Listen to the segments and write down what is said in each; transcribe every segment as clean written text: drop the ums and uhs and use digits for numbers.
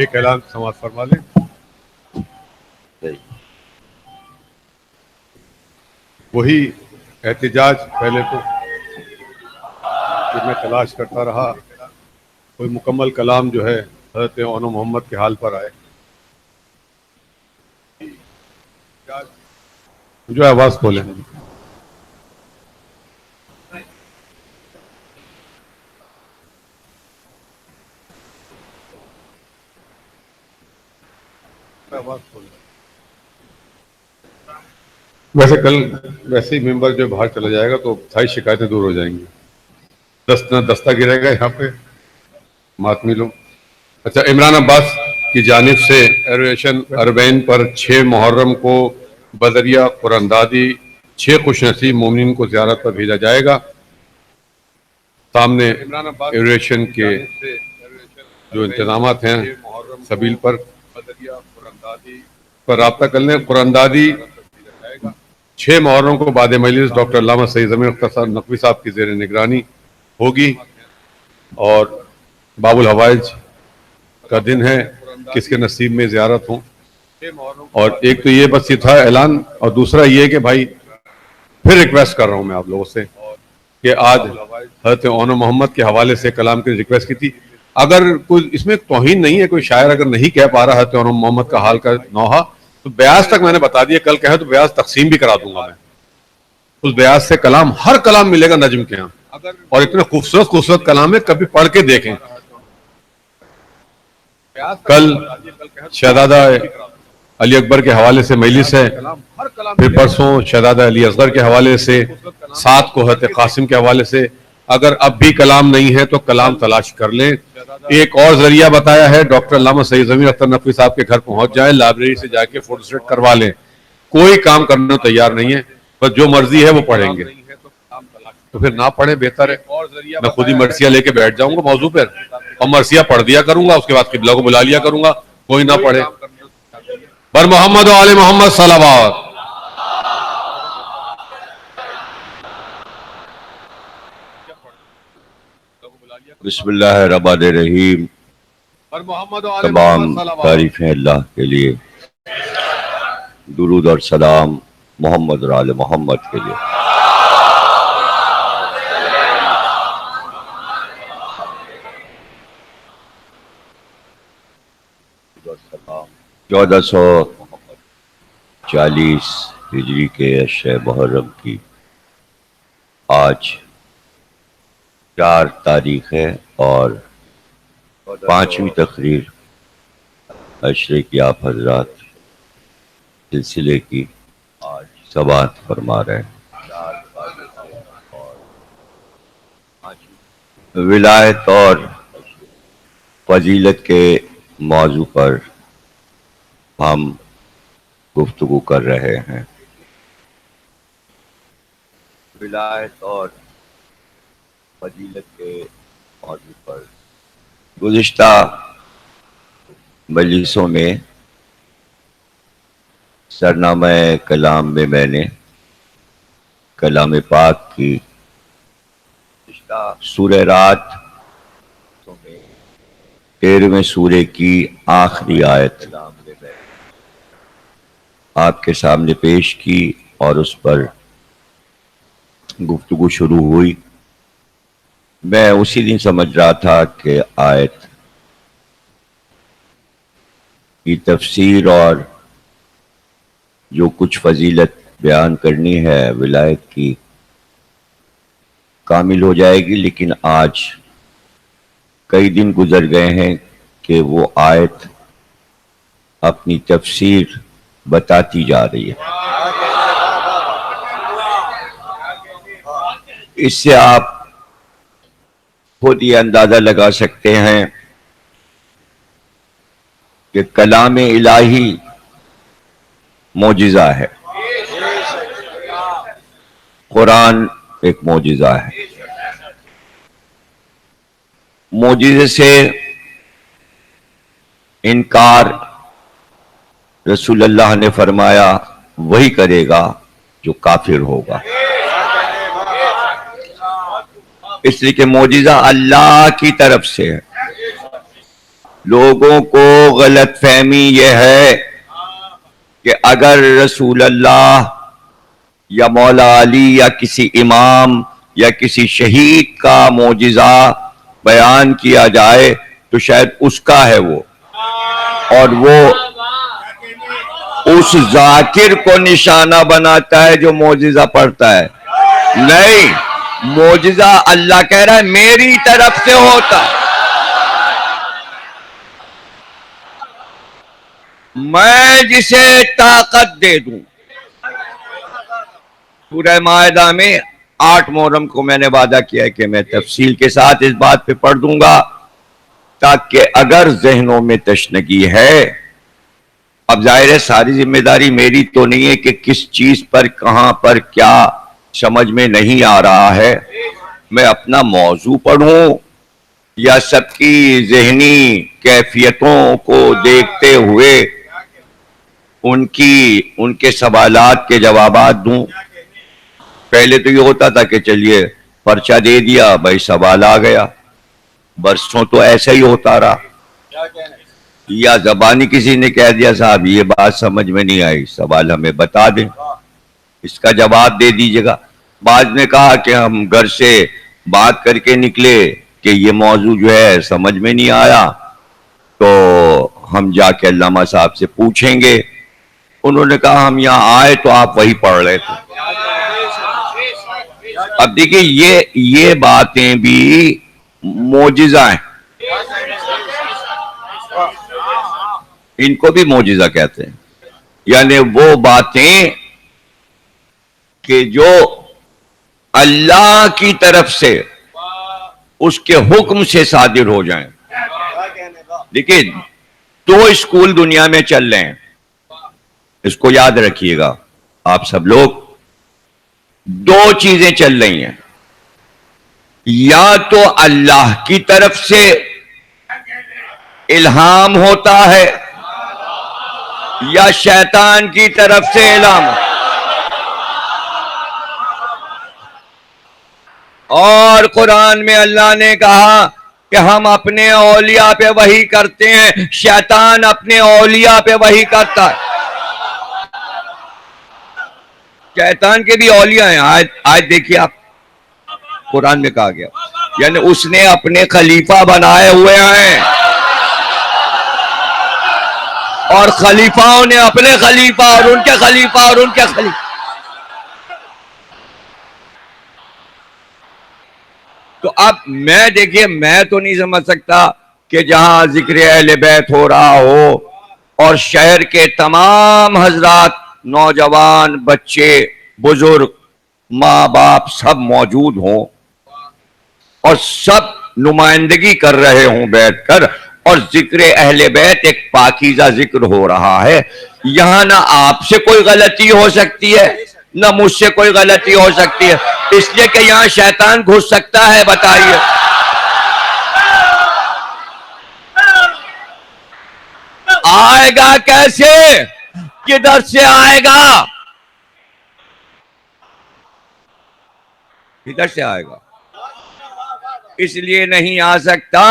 ایک اعلان سماعت فرما لیں. وہی احتجاج پہلے تو کہ میں تلاش کرتا رہا کوئی مکمل کلام جو ہے حضرت اون محمد کے حال پر آئے. جو آواز کھولیں. ویسے کل ویسے ہی ممبر جو باہر چلا جائے گا تو ساری شکایتیں دور ہو جائیں گی. دستہ گرے گا یہاں پہ ماتمی لوگ. اچھا، عمران عباس کی جانب سے ایرویشن اربعین پر 6 محرم کو بذریعہ قرآن دادی 6 خوش نصیب مومنین کو زیارت پر بھیجا جائے گا. سامنے ایرویشن کے جو انتظامات ہیں سبیل پر رابطہ کر لیں. قرآن دادی 6 محرم کو بعد مجلس ڈاکٹر علامہ سید ضمیر اختر صاحب نقوی صاحب کی زیر نگرانی ہوگی اور باب الحوائج کا دن ہے. کس کے نصیب میں زیارت ہوں. اور ایک تو یہ بس یہ تھا اعلان، اور دوسرا یہ کہ بھائی پھر ریکویسٹ کر رہا ہوں میں آپ لوگوں سے کہ آج حضرت اون محمد کے حوالے سے کلام کی ریکویسٹ کی تھی. اگر کوئی اس میں توہین نہیں ہے، کوئی شاعر اگر نہیں کہہ پا رہا حضرت اون محمد کا حال کا نوحہ تو بیاض تک میں نے بتا دیا، کل کہے تو بیاض تقسیم بھی کرا دوں گا میں. اس بیاض سے کلام ہر کلام ملے گا نجم کے ہاں، اور اتنے خوبصورت خوبصورت کلام ہے، کبھی پڑھ کے دیکھیں. کل شہزادہ علی اکبر کے حوالے سے مجلس ہے، پھر پرسوں شہزادہ علی اصغر کے حوالے سے، 7 کو حضرت قاسم کے حوالے سے. اگر اب بھی کلام نہیں ہے تو کلام تلاش کر لیں. ایک اور ذریعہ بتایا ہے، ڈاکٹر علامہ سید ضمیر اختر نقوی صاحب کے گھر پہنچ جائیں، لائبریری سے جا کے فوٹو سٹیٹ کروا لیں. کوئی کام کرنے کو تیار نہیں ہے، بس جو مرضی ہے وہ پڑھیں گے. تو پھر نہ پڑھیں بہتر ہے. میں خود ہی مرثیہ لے کے بیٹھ جاؤں گا موضوع پر اور مرثیہ پڑھ دیا کروں گا، اس کے بعد قبلہ کو بلا لیا کروں گا. کوئی نہ پڑھے. بر محمد و آل محمد صلوات. بسم اللہ الرحمن الرحیم. تمام تعریفیں اللہ کے لیے، درود اور سلام محمد اور آل محمد کے لیے. چودہ سو 40 ہجری کے عشر محرم کی آج 4 تاریخ ہے اور 5ویں تقریر عشرے کی آپ حضرات سلسلے کی آج سماعت فرما رہے ہیں. ولایت اور فضیلت کے موضوع پر ہم گفتگو کر رہے ہیں. ولایت اور فضیلت کے موضوع پر گزشتہ مجلسوں میں سرنامہ کلام میں نے کلام پاک کی سورہ رات 13ویں سورے کی آخری آیت آپ کے سامنے پیش کی اور اس پر گفتگو شروع ہوئی. میں اسی دن سمجھ رہا تھا کہ آیت کی تفسیر اور جو کچھ فضیلت بیان کرنی ہے ولایت کی کامل ہو جائے گی، لیکن آج کئی دن گزر گئے ہیں کہ وہ آیت اپنی تفسیر بتاتی جا رہی ہے. اس سے آپ خود یہ اندازہ لگا سکتے ہیں کہ کلام الہی معجزہ ہے. قرآن ایک معجزہ ہے. معجزے سے انکار رسول اللہ نے فرمایا وہی کرے گا جو کافر ہوگا. اس لیے کہ معجزہ اللہ کی طرف سے ہے، لوگوں کو غلط فہمی یہ ہے کہ اگر رسول اللہ یا مولا علی یا کسی امام یا کسی شہید کا معجزہ بیان کیا جائے تو شاید اس کا ہے وہ، اور وہ اس ذاکر کو نشانہ بناتا ہے جو معجزہ پڑھتا ہے۔ نہیں، معجزہ اللہ کہہ رہا ہے میری طرف سے ہوتا ہے، میں جسے طاقت دے دوں۔ سورہ مائدہ میں 8 محرم کو میں نے وعدہ کیا ہے کہ میں تفصیل کے ساتھ اس بات پہ پڑھ دوں گا، تاکہ اگر ذہنوں میں تشنگی ہے، اب ظاہر ہے ساری ذمہ داری میری تو نہیں ہے کہ کس چیز پر کہاں پر کیا سمجھ میں نہیں آ رہا ہے، میں اپنا موضوع پڑھوں یا سب کی ذہنی کیفیتوں کو دیکھتے ہوئے ان کے سوالات کے جوابات دوں۔ پہلے تو یہ ہوتا تھا کہ چلیے پرچہ دے دیا بھائی، سوال آ گیا، برسوں تو ایسا ہی ہوتا رہا، یا زبانی کسی نے کہہ دیا صاحب یہ بات سمجھ میں نہیں آئی، سوال ہمیں بتا دیں، اس کا جواب دے دیجیے گا۔ بعض نے کہا کہ ہم گھر سے بات کر کے نکلے کہ یہ موضوع جو ہے سمجھ میں نہیں آیا تو ہم جا کے علامہ صاحب سے پوچھیں گے۔ انہوں نے کہا ہم یہاں آئے تو آپ وہی پڑھ رہے تھے۔ اب دیکھیں یہ باتیں بھی معجزہ ہیں، ان کو بھی معجزہ کہتے ہیں، یعنی وہ باتیں کہ جو اللہ کی طرف سے اس کے حکم سے صادر ہو جائیں۔ دیکھیں 2 اسکول دنیا میں چل رہے ہیں، اس کو یاد رکھیے گا آپ سب لوگ، 2 چیزیں چل رہی ہیں، یا تو اللہ کی طرف سے الہام ہوتا ہے یا شیطان کی طرف سے الہام ہوتا ہے۔ اور قرآن میں اللہ نے کہا کہ ہم اپنے اولیاء پہ وحی کرتے ہیں، شیطان اپنے اولیاء پہ وحی کرتا ہے۔ شیطان کے بھی اولیاء ہیں، آج دیکھیے آپ، قرآن میں کہا گیا یعنی اس نے اپنے خلیفہ بنائے ہوئے ہیں، اور خلیفاؤں نے اپنے خلیفہ اور ان کے خلیفہ اور ان کے خلیفہ۔ تو اب میں دیکھیے میں تو نہیں سمجھ سکتا کہ جہاں ذکر اہل بیت ہو رہا ہو اور شہر کے تمام حضرات، نوجوان، بچے، بزرگ، ماں باپ سب موجود ہوں اور سب نمائندگی کر رہے ہوں بیٹھ کر، اور ذکر اہل بیت ایک پاکیزہ ذکر ہو رہا ہے، یہاں نہ آپ سے کوئی غلطی ہو سکتی ہے نہ مجھ سے کوئی غلطی ہو سکتی ہے، اس لیے کہ یہاں شیطان گھس سکتا ہے؟ بتائیے۔ آئے گا کیسے؟ کدھر سے آئے گا؟ کدھر سے آئے گا؟ اس لیے نہیں آ سکتا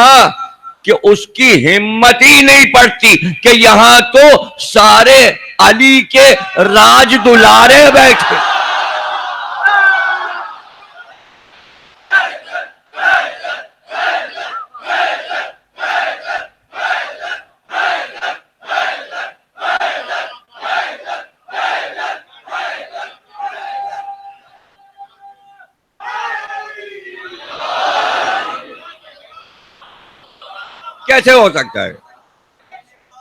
کہ اس کی ہمت ہی نہیں پڑتی کہ یہاں تو سارے علی کے راج دلارے بیٹھے۔ کیسے ہو سکتا ہے؟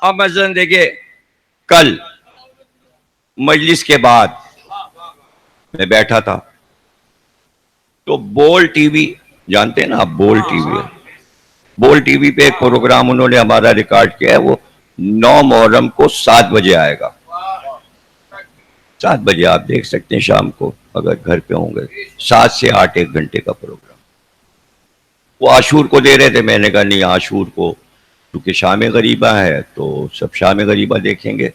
اب مثلا دیکھیں، کل مجلس کے بعد میں بیٹھا تھا تو بول ٹی وی، جانتے ہیں نا آپ بول ٹی وی؟ بول ٹی وی پہ ایک پروگرام انہوں نے ہمارا ریکارڈ کیا ہے، وہ 9 محرم کو 7 بجے آئے گا۔ 7 بجے آپ دیکھ سکتے ہیں شام کو اگر گھر پہ ہوں گے، 7 سے 8 1 گھنٹے کا پروگرام۔ وہ عاشور کو دے رہے تھے، میں نے کہا نہیں، عاشور کو کیونکہ شام غریبہ ہے تو سب شام غریبہ دیکھیں گے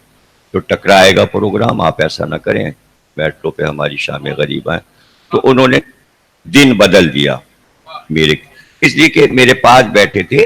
تو ٹکرائے گا پروگرام، آپ ایسا نہ کریں، بیٹھو پہ ہماری شام غریبہ ہے۔ تو انہوں نے دن بدل دیا میرے، اس لیے کہ میرے پاس بیٹھے تھے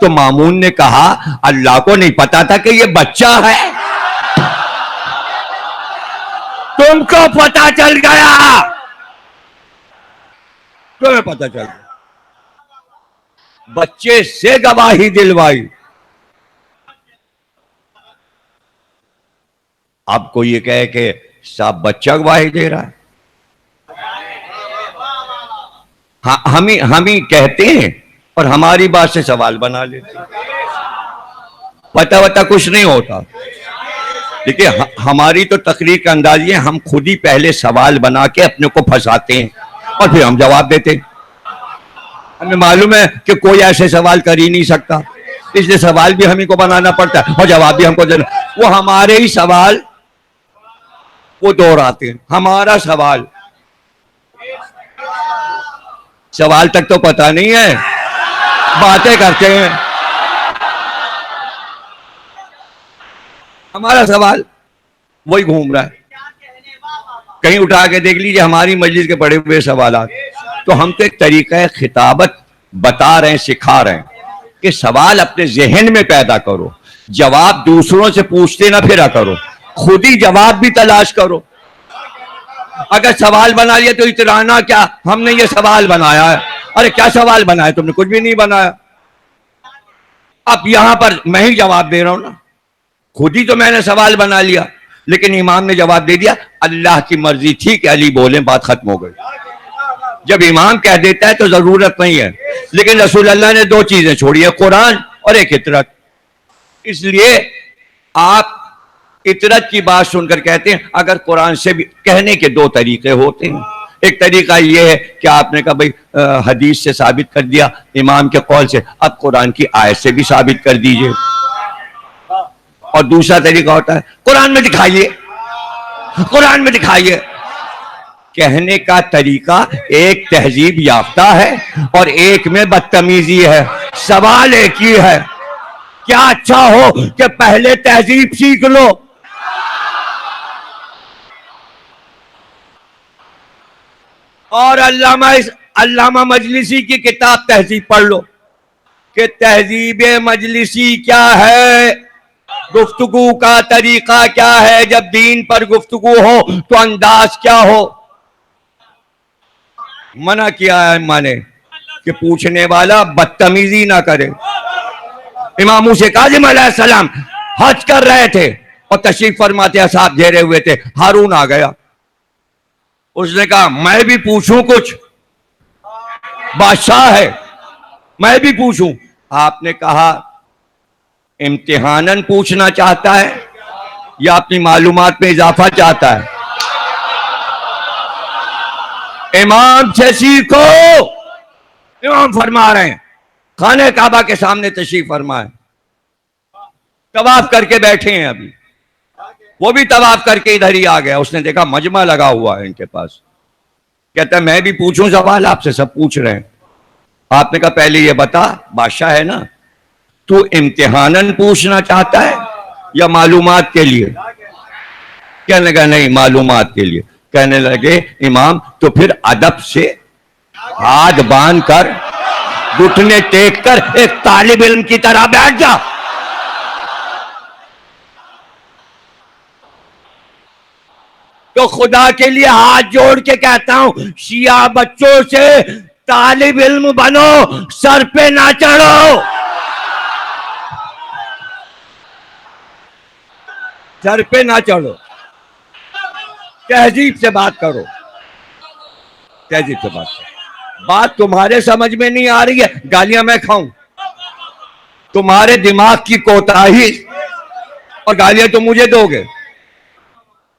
تو مامون نے کہا اللہ کو نہیں پتا تھا کہ یہ بچہ ہے، تم کو پتا چل گیا، تمہیں پتا چل گیا، بچے سے گواہی دلوائی۔ آپ کو یہ کہے کہ صاحب بچہ گواہی دے رہا ہے، ہم ہی کہتے ہیں اور ہماری بات سے سوال بنا لیتے ہیں، پتہ کچھ نہیں ہوتا۔ دیکھیے ہماری تو تقریر کا انداز یہ ہے، ہم خود ہی پہلے سوال بنا کے اپنے کو پھنساتے ہیں اور پھر ہم جواب دیتے ہیں۔ ہمیں معلوم ہے کہ کوئی ایسے سوال کر ہی نہیں سکتا، اس لیے سوال بھی ہمیں کو بنانا پڑتا ہے اور جواب بھی ہم کو دینا۔ وہ ہمارے ہی سوال وہ دہراتے ہیں، ہمارا سوال تک تو پتہ نہیں ہے، باتیں کرتے ہیں۔ ہمارا سوال وہی گھوم رہا ہے، کہیں اٹھا کے دیکھ لیجیے ہماری مجلس کے پڑے ہوئے سوالات۔ تو ہم تو ایک طریقہ خطابت بتا رہے ہیں، سکھا رہے ہیں کہ سوال اپنے ذہن میں پیدا کرو، جواب دوسروں سے پوچھتے نہ پھرا کرو، خود ہی جواب بھی تلاش کرو۔ اگر سوال بنا لیا تو اترانا کیا، ہم نے یہ سوال بنایا ہے، ارے کیا سوال بنایا، تم نے کچھ بھی نہیں بنایا۔ اب یہاں پر میں ہی جواب دے رہا ہوں نا، خود ہی تو میں نے سوال بنا لیا، لیکن امام نے جواب دے دیا اللہ کی مرضی تھی کہ علی بولیں، بات ختم ہو گئی۔ جب امام کہہ دیتا ہے تو ضرورت نہیں ہے، لیکن رسول اللہ نے دو چیزیں چھوڑی ہے، قرآن اور ایک اطرت۔ اس لیے آپ اطرت کی بات سن کر کہتے ہیں، اگر قرآن سے بھی کہنے کے دو طریقے ہوتے ہیں۔ ایک طریقہ یہ ہے کہ آپ نے کہا بھئی حدیث سے ثابت کر دیا، امام کے قول سے، اب قرآن کی آیت سے بھی ثابت کر دیجئے۔ اور دوسرا طریقہ ہوتا ہے قرآن میں دکھائیے، قرآن میں دکھائیے۔ کہنے کا طریقہ ایک تہذیب یافتہ ہے اور ایک میں بدتمیزی ہے، سوال ایک ہی ہے، کیا اچھا ہو کہ پہلے تہذیب سیکھ لو۔ اور علامہ مجلسی کی کتاب تہذیب پڑھ لو کہ تہذیب مجلسی کیا ہے، گفتگو کا طریقہ کیا ہے، جب دین پر گفتگو ہو تو انداز کیا ہو۔ منع کیا ہے امام نے کہ پوچھنے والا بدتمیزی نہ کرے۔ امام موسیٰ کاظم علیہ السلام حج کر رہے تھے اور تشریف فرماتے اصحاب گھیرے ہوئے تھے، ہارون آ گیا، اس نے کہا میں بھی پوچھوں کچھ، بادشاہ ہے میں بھی پوچھوں۔ آپ نے کہا امتحاناً پوچھنا چاہتا ہے یا اپنی معلومات میں اضافہ چاہتا ہے؟ امام سے سیکھو۔ امام فرما رہے ہیں، خانہ کعبہ کے سامنے تشریف فرمائے، طواف کر کے بیٹھے ہیں، ابھی وہ بھی طواف کر کے ادھر ہی آ گیا، اس نے دیکھا مجمع لگا ہوا ہے ان کے پاس، کہتا ہے میں بھی پوچھوں سوال، آپ سے سب پوچھ رہے ہیں۔ آپ نے کہا پہلے یہ بتا، بادشاہ ہے نا، تو امتحاناً پوچھنا چاہتا ہے یا معلومات کے لیے؟ کہنے لگا نہیں معلومات کے لیے۔ کہنے لگے امام تو پھر ادب سے ہاتھ باندھ کر گھٹنے ٹیک کر ایک طالب علم کی طرح بیٹھ جا۔ تو خدا کے لیے ہاتھ جوڑ کے کہتا ہوں، شیعہ بچوں سے طالب علم بنو، سر پہ نہ چڑھو، سر پہ نہ چڑھو، تہذیب سے بات کرو، تہذیب سے بات کرو۔ بات تمہارے سمجھ میں نہیں آ رہی ہے، گالیاں میں کھاؤں، تمہارے دماغ کی کوتاہی اور گالیاں تم مجھے دو گے،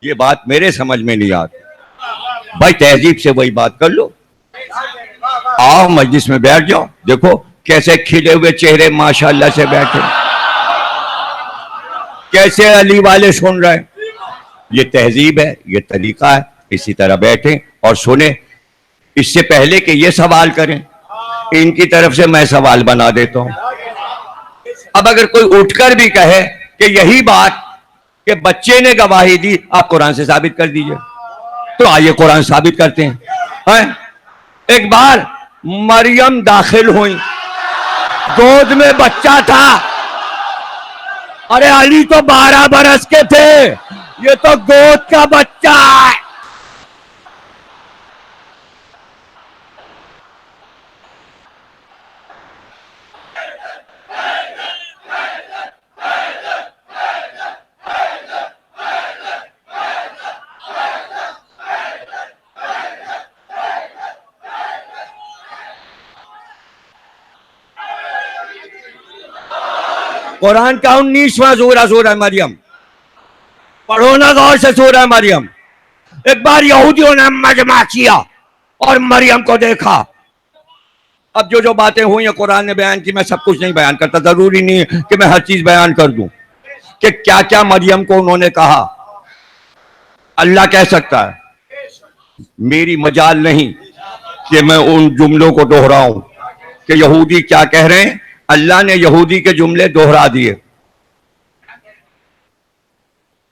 یہ بات میرے سمجھ میں نہیں آتی۔ بھائی تہذیب سے وہی بات کر لو، آؤ مجلس میں بیٹھ جاؤ، دیکھو کیسے کھلے ہوئے چہرے ماشاءاللہ سے بیٹھے، کیسے علی والے سن رہے ہیں، یہ تہذیب ہے، یہ طریقہ ہے، اسی طرح بیٹھیں اور سنیں۔ اس سے پہلے کہ یہ سوال کریں، ان کی طرف سے میں سوال بنا دیتا ہوں۔ اب اگر کوئی اٹھ کر بھی کہے کہ یہی بات کہ بچے نے گواہی دی آپ قرآن سے ثابت کر دیجئے، تو آئیے قرآن ثابت کرتے ہیں۔ ایک بار مریم داخل ہوئیں گود میں بچہ تھا. ارے علی تو 12 برس کے تھے, یہ تو گود کا بچہ ہے. قرآن کا 19واں سورہ مریم, پڑھو نا غور سے سورہ مریم. ایک بار یہودیوں نے مجمع کیا اور مریم کو دیکھا. اب جو باتیں ہوئی ہیں قرآن نے بیان کی, میں سب کچھ نہیں بیان کرتا, ضروری نہیں کہ میں ہر چیز بیان کر دوں کہ کیا کیا مریم کو انہوں نے کہا. اللہ کہہ سکتا ہے, میری مجال نہیں کہ میں ان جملوں کو دہراؤں کہ یہودی کیا کہہ رہے ہیں. اللہ نے یہودی کے جملے دوہرا دیے,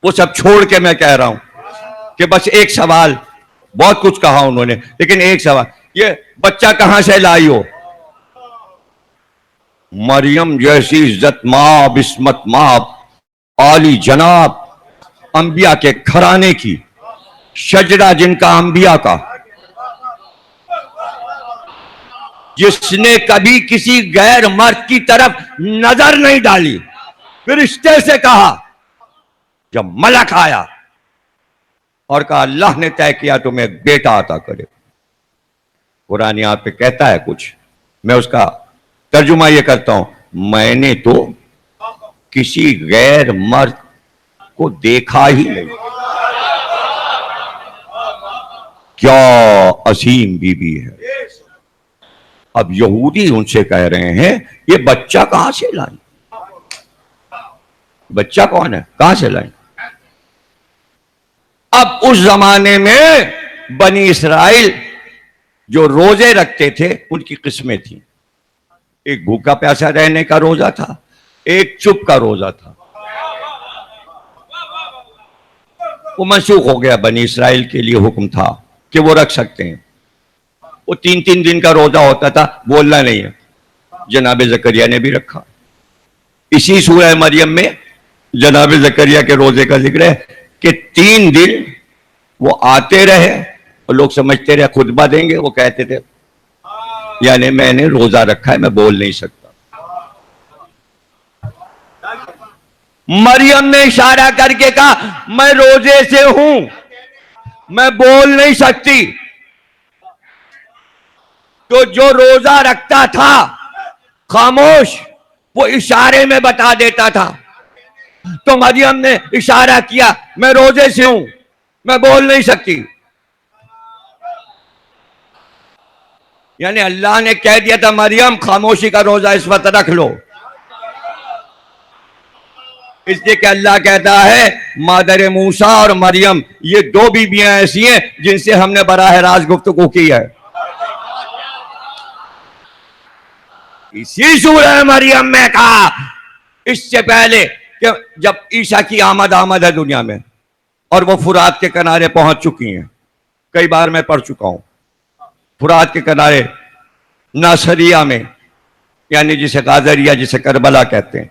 وہ سب چھوڑ کے میں کہہ رہا ہوں کہ بس ایک سوال, بہت کچھ کہا انہوں نے لیکن ایک سوال, یہ بچہ کہاں سے لائی ہو؟ مریم جیسی عزت ماب, عصمت ماب, عالی جناب, انبیاء کے گھرانے کی, شجرہ جن کا انبیاء کا, جس نے کبھی کسی غیر مرد کی طرف نظر نہیں ڈالی. فرشتے سے کہا جب ملک آیا اور کہا اللہ نے طے کیا تمہیں بیٹا عطا کرے. قرآن یہاں پہ کہتا ہے کچھ, میں اس کا ترجمہ یہ کرتا ہوں, میں نے تو کسی غیر مرد کو دیکھا ہی نہیں. کیا عظیم بی بی ہے. اب یہودی ان سے کہہ رہے ہیں یہ بچہ کہاں سے لائیں؟ بچہ کون ہے, کہاں سے لائیں؟ اب اس زمانے میں بنی اسرائیل جو روزے رکھتے تھے ان کی قسمیں تھیں. ایک بھوکا پیاسا رہنے کا روزہ تھا, ایک چپ کا روزہ تھا. وہ منسوخ ہو گیا, بنی اسرائیل کے لیے حکم تھا کہ وہ رکھ سکتے ہیں. وہ 3 دن کا روزہ ہوتا تھا, بولنا نہیں ہے. جناب زکریا نے بھی رکھا. اسی سورہ مریم میں جناب زکریا کے روزے کا ذکر ہے کہ 3 دن وہ آتے رہے اور لوگ سمجھتے رہے خطبہ دیں گے. وہ کہتے تھے یعنی میں نے روزہ رکھا ہے, میں بول نہیں سکتا. مریم نے اشارہ کر کے کہا میں روزے سے ہوں, میں بول نہیں سکتی. تو جو روزہ رکھتا تھا خاموش, وہ اشارے میں بتا دیتا تھا. تو مریم نے اشارہ کیا میں روزے سے ہوں, میں بول نہیں سکتی. یعنی اللہ نے کہہ دیا تھا مریم خاموشی کا روزہ اس وقت رکھ لو. اس لیے کہ اللہ کہتا ہے مادر موسیٰ اور مریم یہ 2 بیویاں ایسی ہیں جن سے ہم نے براہ راست گفتگو کی ہے. اسی سورہ مریم میں کہا اس سے پہلے کہ جب عیسیٰ کی آمد ہے دنیا میں اور وہ فرات کے کنارے پہنچ چکی ہیں, کئی بار میں پڑھ چکا ہوں, فرات کے کنارے ناصریہ میں, یعنی جسے غازریہ جسے کربلا کہتے ہیں,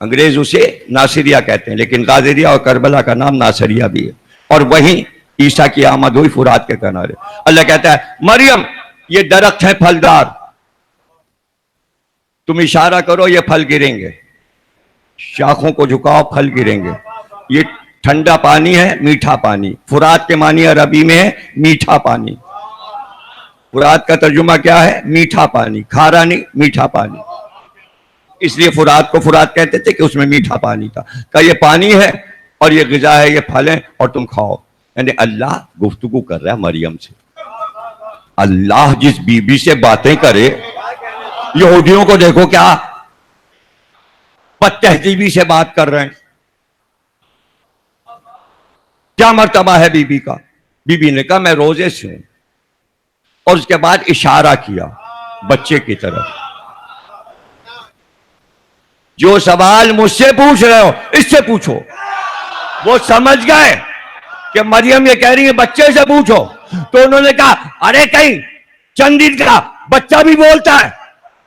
انگریز اسے ناصریہ کہتے ہیں لیکن غازریہ اور کربلا کا نام ناصریہ بھی ہے. اور وہیں عیسیٰ کی آمد ہوئی فرات کے کنارے. اللہ کہتا ہے مریم یہ درخت ہے پھلدار, تم اشارہ کرو یہ پھل گریں گے, شاخوں کو جھکاؤ پھل گریں گے. یہ ٹھنڈا پانی ہے, میٹھا پانی. فرات کے معنی عربی میں ہے میٹھا پانی. فرات کا ترجمہ کیا ہے؟ میٹھا پانی, کھارا نہیں, میٹھا پانی. اس لیے فرات کو فرات کہتے تھے کہ اس میں میٹھا پانی تھا. کہ یہ پانی ہے اور یہ غذا ہے, یہ پھل ہے اور تم کھاؤ. یعنی اللہ گفتگو کر رہا ہے مریم سے. اللہ جس بی بی سے باتیں کرے, یہودیوں کو دیکھو کیا بد تہذیبی سے بات کر رہے ہیں. کیا مرتبہ ہے بی بی کا. بی بی نے کہا میں روزے سے ہوں, اور اس کے بعد اشارہ کیا بچے کی طرف. جو سوال مجھ سے پوچھ رہے ہو اس سے پوچھو. وہ سمجھ گئے کہ مریم یہ کہہ رہی ہے بچے سے پوچھو. تو انہوں نے کہا ارے کہیں چند دن کا بچہ بھی بولتا ہے.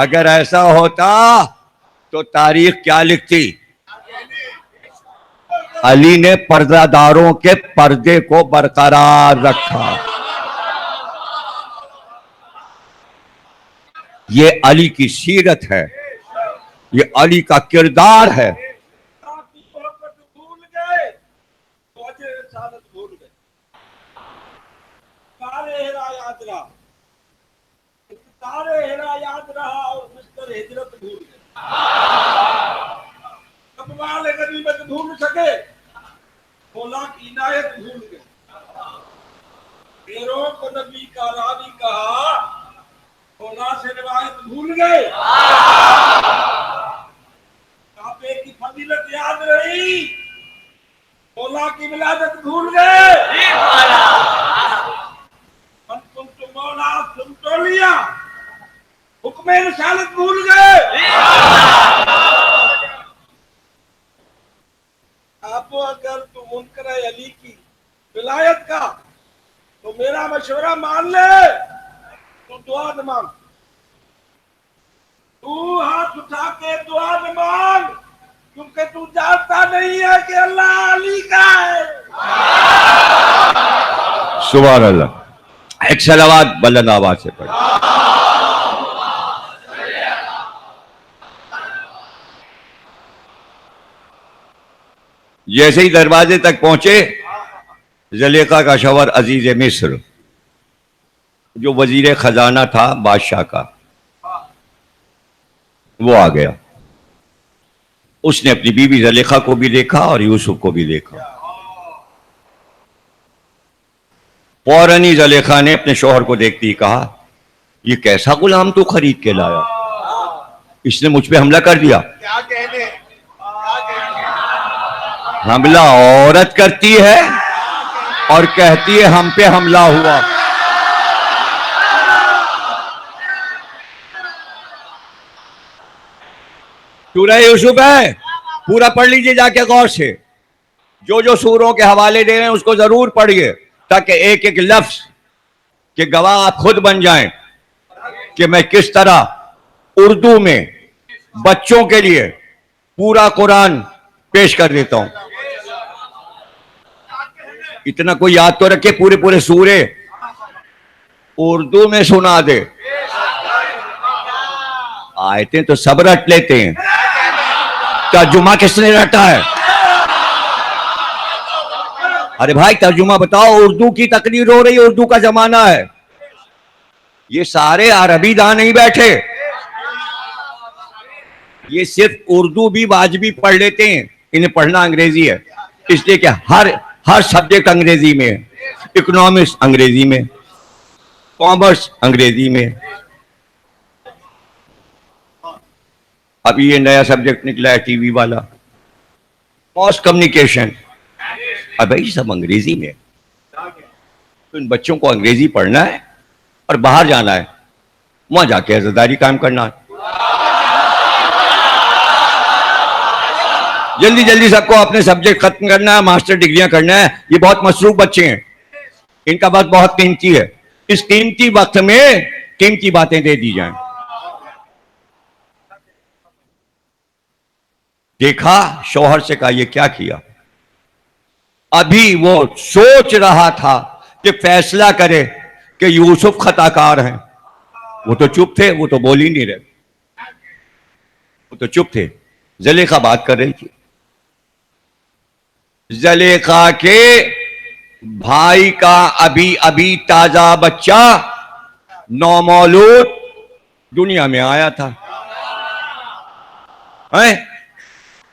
اگر ایسا ہوتا تو تاریخ کیا لکھتی؟ علی نے پردہ داروں کے پردے کو برقرار رکھا. یہ علی کی سیرت ہے, یہ علی کا کردار ہے. یاد رہا اور مستر ہجرت بھول گئے. اقبال غنیمت بھول سکے, مولا کی عنایت بھول گئے. پیروں کو نبی کا راوی کہا, مولا سے روایت بھول گئے. کعبے کی فضیلت یاد رہی, مولا کی ولادت بھول گئے. من کنت مولا سن تو لیا, حکم رسالت بھول گئے. آپ اگر تو منکر علی کی ولایت کا تو میرا مشورہ مان لے, تو دعا نہ مانگ, تو ہاتھ اٹھا کے دعا نہ مانگ, کیونکہ تو جانتا نہیں ہے کہ اللہ علی کا ہے. سبحان اللہ. ایک صلوات بلند آواز سے پڑھ. جیسے ہی دروازے تک پہنچے, زلیخا کا شوہر عزیز مصر جو وزیر خزانہ تھا بادشاہ کا, وہ آ گیا. اس نے اپنی بیوی زلیخا کو بھی دیکھا اور یوسف کو بھی دیکھا. فوراً ہی زلیخا نے اپنے شوہر کو دیکھتے ہی کہا, یہ کیسا غلام تو خرید کے لایا, اس نے مجھ پہ حملہ کر دیا. کیا کہنے, حملہ عورت کرتی ہے اور کہتی ہے ہم پہ حملہ ہوا. سورہ یوسف ہے, پورا پڑھ لیجئے جا کے غور سے. جو سوروں کے حوالے دے رہے ہیں اس کو ضرور پڑھیے, تاکہ ایک ایک لفظ کے گواہ آپ خود بن جائیں کہ میں کس طرح اردو میں بچوں کے لیے پورا قرآن پیش کر دیتا ہوں. اتنا کوئی یاد تو رکھے, پورے سورے اردو میں سنا دے. آیتیں تو سب رٹ لیتے ہیں, ترجمہ کس نے رٹا ہے؟ ارے بھائی ترجمہ بتاؤ, اردو کی تقریر ہو رہی, اردو کا زمانہ ہے. یہ سارے عربی داں نہیں بیٹھے, یہ صرف اردو بھی واجبی پڑھ لیتے ہیں, انہیں پڑھنا انگریزی ہے, اس لیے کہ ہر سبجیکٹ انگریزی میں ہے. اکنامکس انگریزی میں, کامرس انگریزی میں. ابھی یہ نیا سبجیکٹ نکلا ہے ٹی وی والا, ماس کمیونیکیشن, اب یہ سب انگریزی میں. تو ان بچوں کو انگریزی پڑھنا ہے اور باہر جانا ہے, وہاں جا کے عزاداری قائم کرنا ہے. جلدی سب کو اپنے سبجیکٹ ختم کرنا ہے, ماسٹر ڈگریاں کرنا ہے. یہ بہت مصروف بچے ہیں, ان کا وقت بہت قیمتی ہے. اس قیمتی وقت میں قیمتی باتیں دے دی جائیں. دیکھا, شوہر سے کہا یہ کیا کیا. ابھی وہ سوچ رہا تھا کہ فیصلہ کرے کہ یوسف خطا کار ہیں. وہ تو چپ تھے, وہ تو بول ہی نہیں رہے, وہ تو چپ تھے. زلیخا بات کر رہی تھی. زلیخا کے بھائی کا ابھی تازہ بچہ نومولود دنیا میں آیا تھا,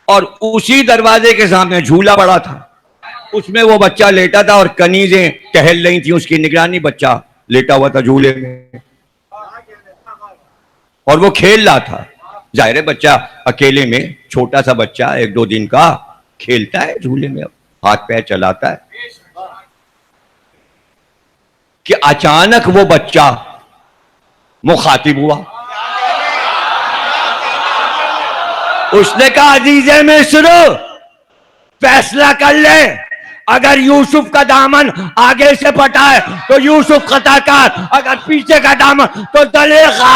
اور اسی دروازے کے سامنے جھولا پڑا تھا. اس میں وہ بچہ لیٹا تھا اور کنیزیں ٹہل رہی تھیں اس کی نگرانی. بچہ لیٹا ہوا تھا جھولے میں اور وہ کھیل رہا تھا. ظاہر ہے بچہ اکیلے میں, چھوٹا سا بچہ 1-2 دن کا, کھیلتا ہے جھولے میں, ہاتھ پیر چلاتا ہے. کہ اچانک وہ بچہ مخاطب ہوا. اس نے کہا عزیز مصر فیصلہ کر لے, اگر یوسف کا دامن آگے سے پھٹا ہے تو یوسف خطا کار, اگر پیچھے کا دامن تو زلیخا.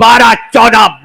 12-14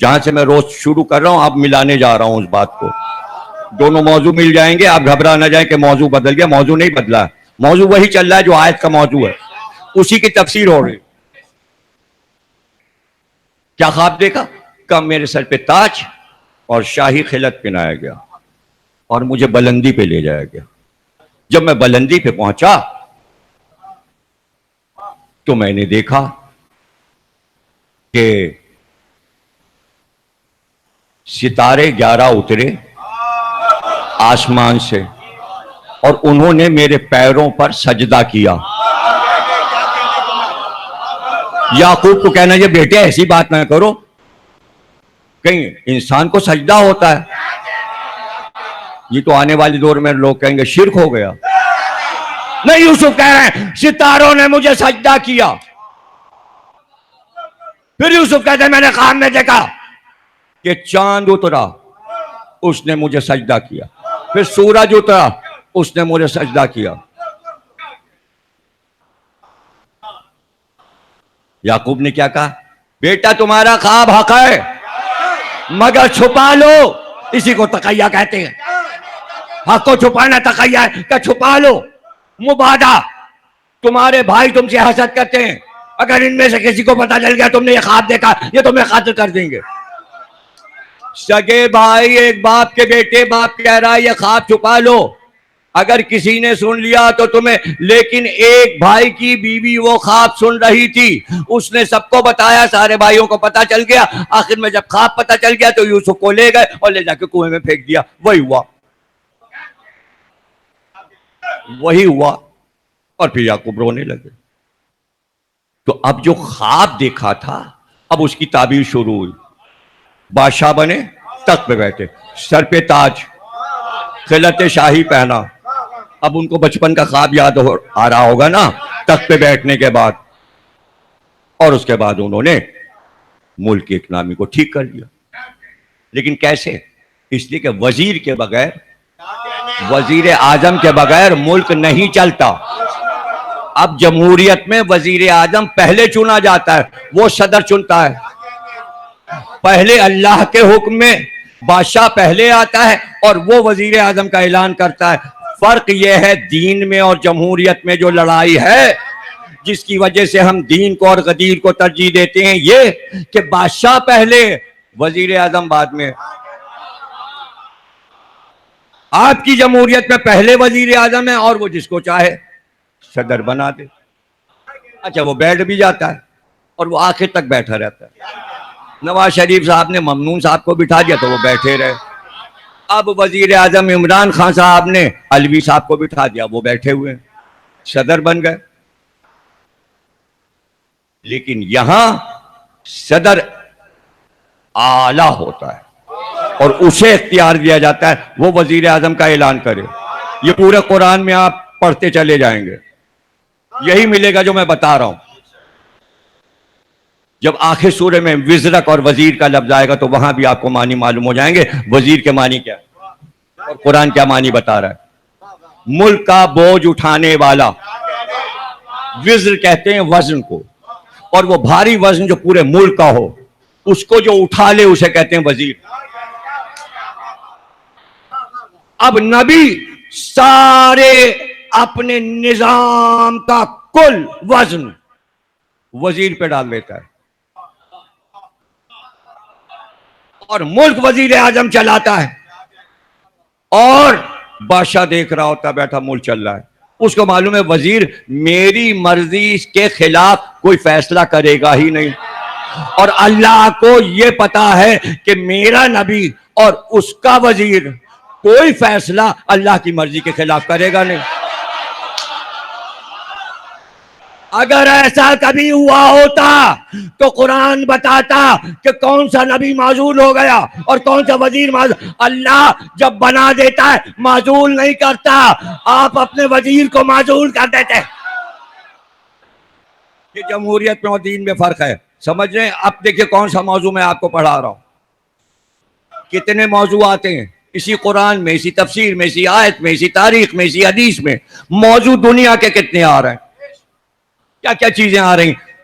جہاں سے میں روز شروع کر رہا ہوں اب ملانے جا رہا ہوں اس بات کو. دونوں موضوع مل جائیں گے. آپ گھبرا نہ جائیں کہ موضوع بدل گیا. موضوع نہیں بدلا ہے, موضوع وہی چل رہا ہے جو آیت کا موضوع ہے, اسی کی تفسیر ہو رہی. کیا خواب دیکھا؟ کہ میرے سر پہ تاج اور شاہی خلعت پہنایا گیا اور مجھے بلندی پہ لے جایا گیا. جب میں بلندی پہ پہنچا تو میں نے دیکھا کہ ستارے 11 اترے آسمان سے اور انہوں نے میرے پیروں پر سجدہ کیا. یعقوب کو کہنا یہ بیٹے ایسی بات نہ کرو, کہیں انسان کو سجدہ ہوتا ہے. یہ تو آنے والے دور میں لوگ کہیں گے شرک ہو گیا. نہیں, یوسف کہہ رہے ہیں ستاروں نے مجھے سجدہ کیا. پھر یوسف کہتے ہیں میں نے خواب میں دیکھا کہ چاند اترا, اس نے مجھے سجدہ کیا. پھر سورج اترا, اس نے مجھے سجدہ کیا. یعقوب نے کیا کہا؟ بیٹا تمہارا خواب حق ہے مگر چھپا لو. اسی کو تقیہ کہتے ہیں. حق کو چھپانا تقیہ ہے کہ چھپا لو. مبادہ, تمہارے بھائی تم سے حسد کرتے ہیں, اگر ان میں سے کسی کو پتہ چل گیا تم نے یہ خواب دیکھا یہ تمہیں قتل کر دیں گے. سگے بھائی ایک باپ کے بیٹے, باپ کہہ رہا ہے یہ خواب چھپا لو, اگر کسی نے سن لیا تو تمہیں. لیکن ایک بھائی کی بیوی وہ خواب سن رہی تھی, اس نے سب کو بتایا, سارے بھائیوں کو پتا چل گیا. آخر میں جب خواب پتا چل گیا تو یوسف کو لے گئے اور لے جا کے کنویں میں پھینک دیا. وہی ہوا اور پھر یعقوب رونے لگے. تو اب جو خواب دیکھا تھا اب اس کی تعبیر شروع ہوئی. بادشاہ بنے, تخت پہ بیٹھے, سر پہ تاج, خلعت شاہی پہنا. اب ان کو بچپن کا خواب یاد آ رہا ہوگا نا تخت پہ بیٹھنے کے بعد. اور اس کے بعد انہوں نے ملک کی اکنامی کو ٹھیک کر لیا. لیکن کیسے؟ اس لیے کہ وزیر کے بغیر, وزیر اعظم کے بغیر ملک نہیں چلتا. اب جمہوریت میں وزیر اعظم پہلے چنا جاتا ہے, وہ صدر چنتا ہے. پہلے اللہ کے حکم میں بادشاہ پہلے آتا ہے اور وہ وزیر اعظم کا اعلان کرتا ہے. فرق یہ ہے دین میں اور جمہوریت میں جو لڑائی ہے, جس کی وجہ سے ہم دین کو اور غدیر کو ترجیح دیتے ہیں, یہ کہ بادشاہ پہلے وزیر اعظم بعد میں. آپ کی جمہوریت میں پہلے وزیر اعظم ہے اور وہ جس کو چاہے صدر بنا دے. اچھا وہ بیٹھ بھی جاتا ہے اور وہ آخر تک بیٹھا رہتا ہے. نواز شریف صاحب نے ممنون صاحب کو بٹھا دیا تو وہ بیٹھے رہے. اب وزیر اعظم عمران خان صاحب نے علوی صاحب کو بٹھا دیا, وہ بیٹھے ہوئے صدر بن گئے. لیکن یہاں صدر اعلیٰ ہوتا ہے اور اسے اختیار دیا جاتا ہے وہ وزیر اعظم کا اعلان کرے. یہ پورے قرآن میں آپ پڑھتے چلے جائیں گے, یہی ملے گا جو میں بتا رہا ہوں. جب آخر سورے میں وزرک اور وزیر کا لفظ آئے گا تو وہاں بھی آپ کو معنی معلوم ہو جائیں گے وزیر کے معنی کیا اور قرآن کیا معنی بتا رہا ہے. ملک کا بوجھ اٹھانے والا, وزر کہتے ہیں وزن کو, اور وہ بھاری وزن جو پورے ملک کا ہو اس کو جو اٹھا لے اسے کہتے ہیں وزیر. اب نبی سارے اپنے نظام کا کل وزن وزیر پہ ڈال دیتا ہے اور ملک وزیر اعظم چلاتا ہے اور بادشاہ دیکھ رہا ہوتا بیٹھا ملک چل رہا ہے. اس کو معلوم ہے وزیر میری مرضی کے خلاف کوئی فیصلہ کرے گا ہی نہیں, اور اللہ کو یہ پتا ہے کہ میرا نبی اور اس کا وزیر کوئی فیصلہ اللہ کی مرضی کے خلاف کرے گا نہیں. اگر ایسا کبھی ہوا ہوتا تو قرآن بتاتا کہ کون سا نبی معزول ہو گیا اور کون سا وزیر معزول. اللہ جب بنا دیتا ہے معزول نہیں کرتا, آپ اپنے وزیر کو معزول کر دیتے. یہ جمہوریت میں اور دین میں فرق ہے, سمجھ رہے ہیں؟ اب دیکھیں کون سا موضوع میں آپ کو پڑھا رہا ہوں. کتنے موضوع آتے ہیں اسی قرآن میں, اسی تفسیر میں, اسی آیت میں, اسی تاریخ میں, اسی حدیث میں. موضوع دنیا کے کتنے آ رہے ہیں, کیا کیا چیزیں آ رہی ہیں.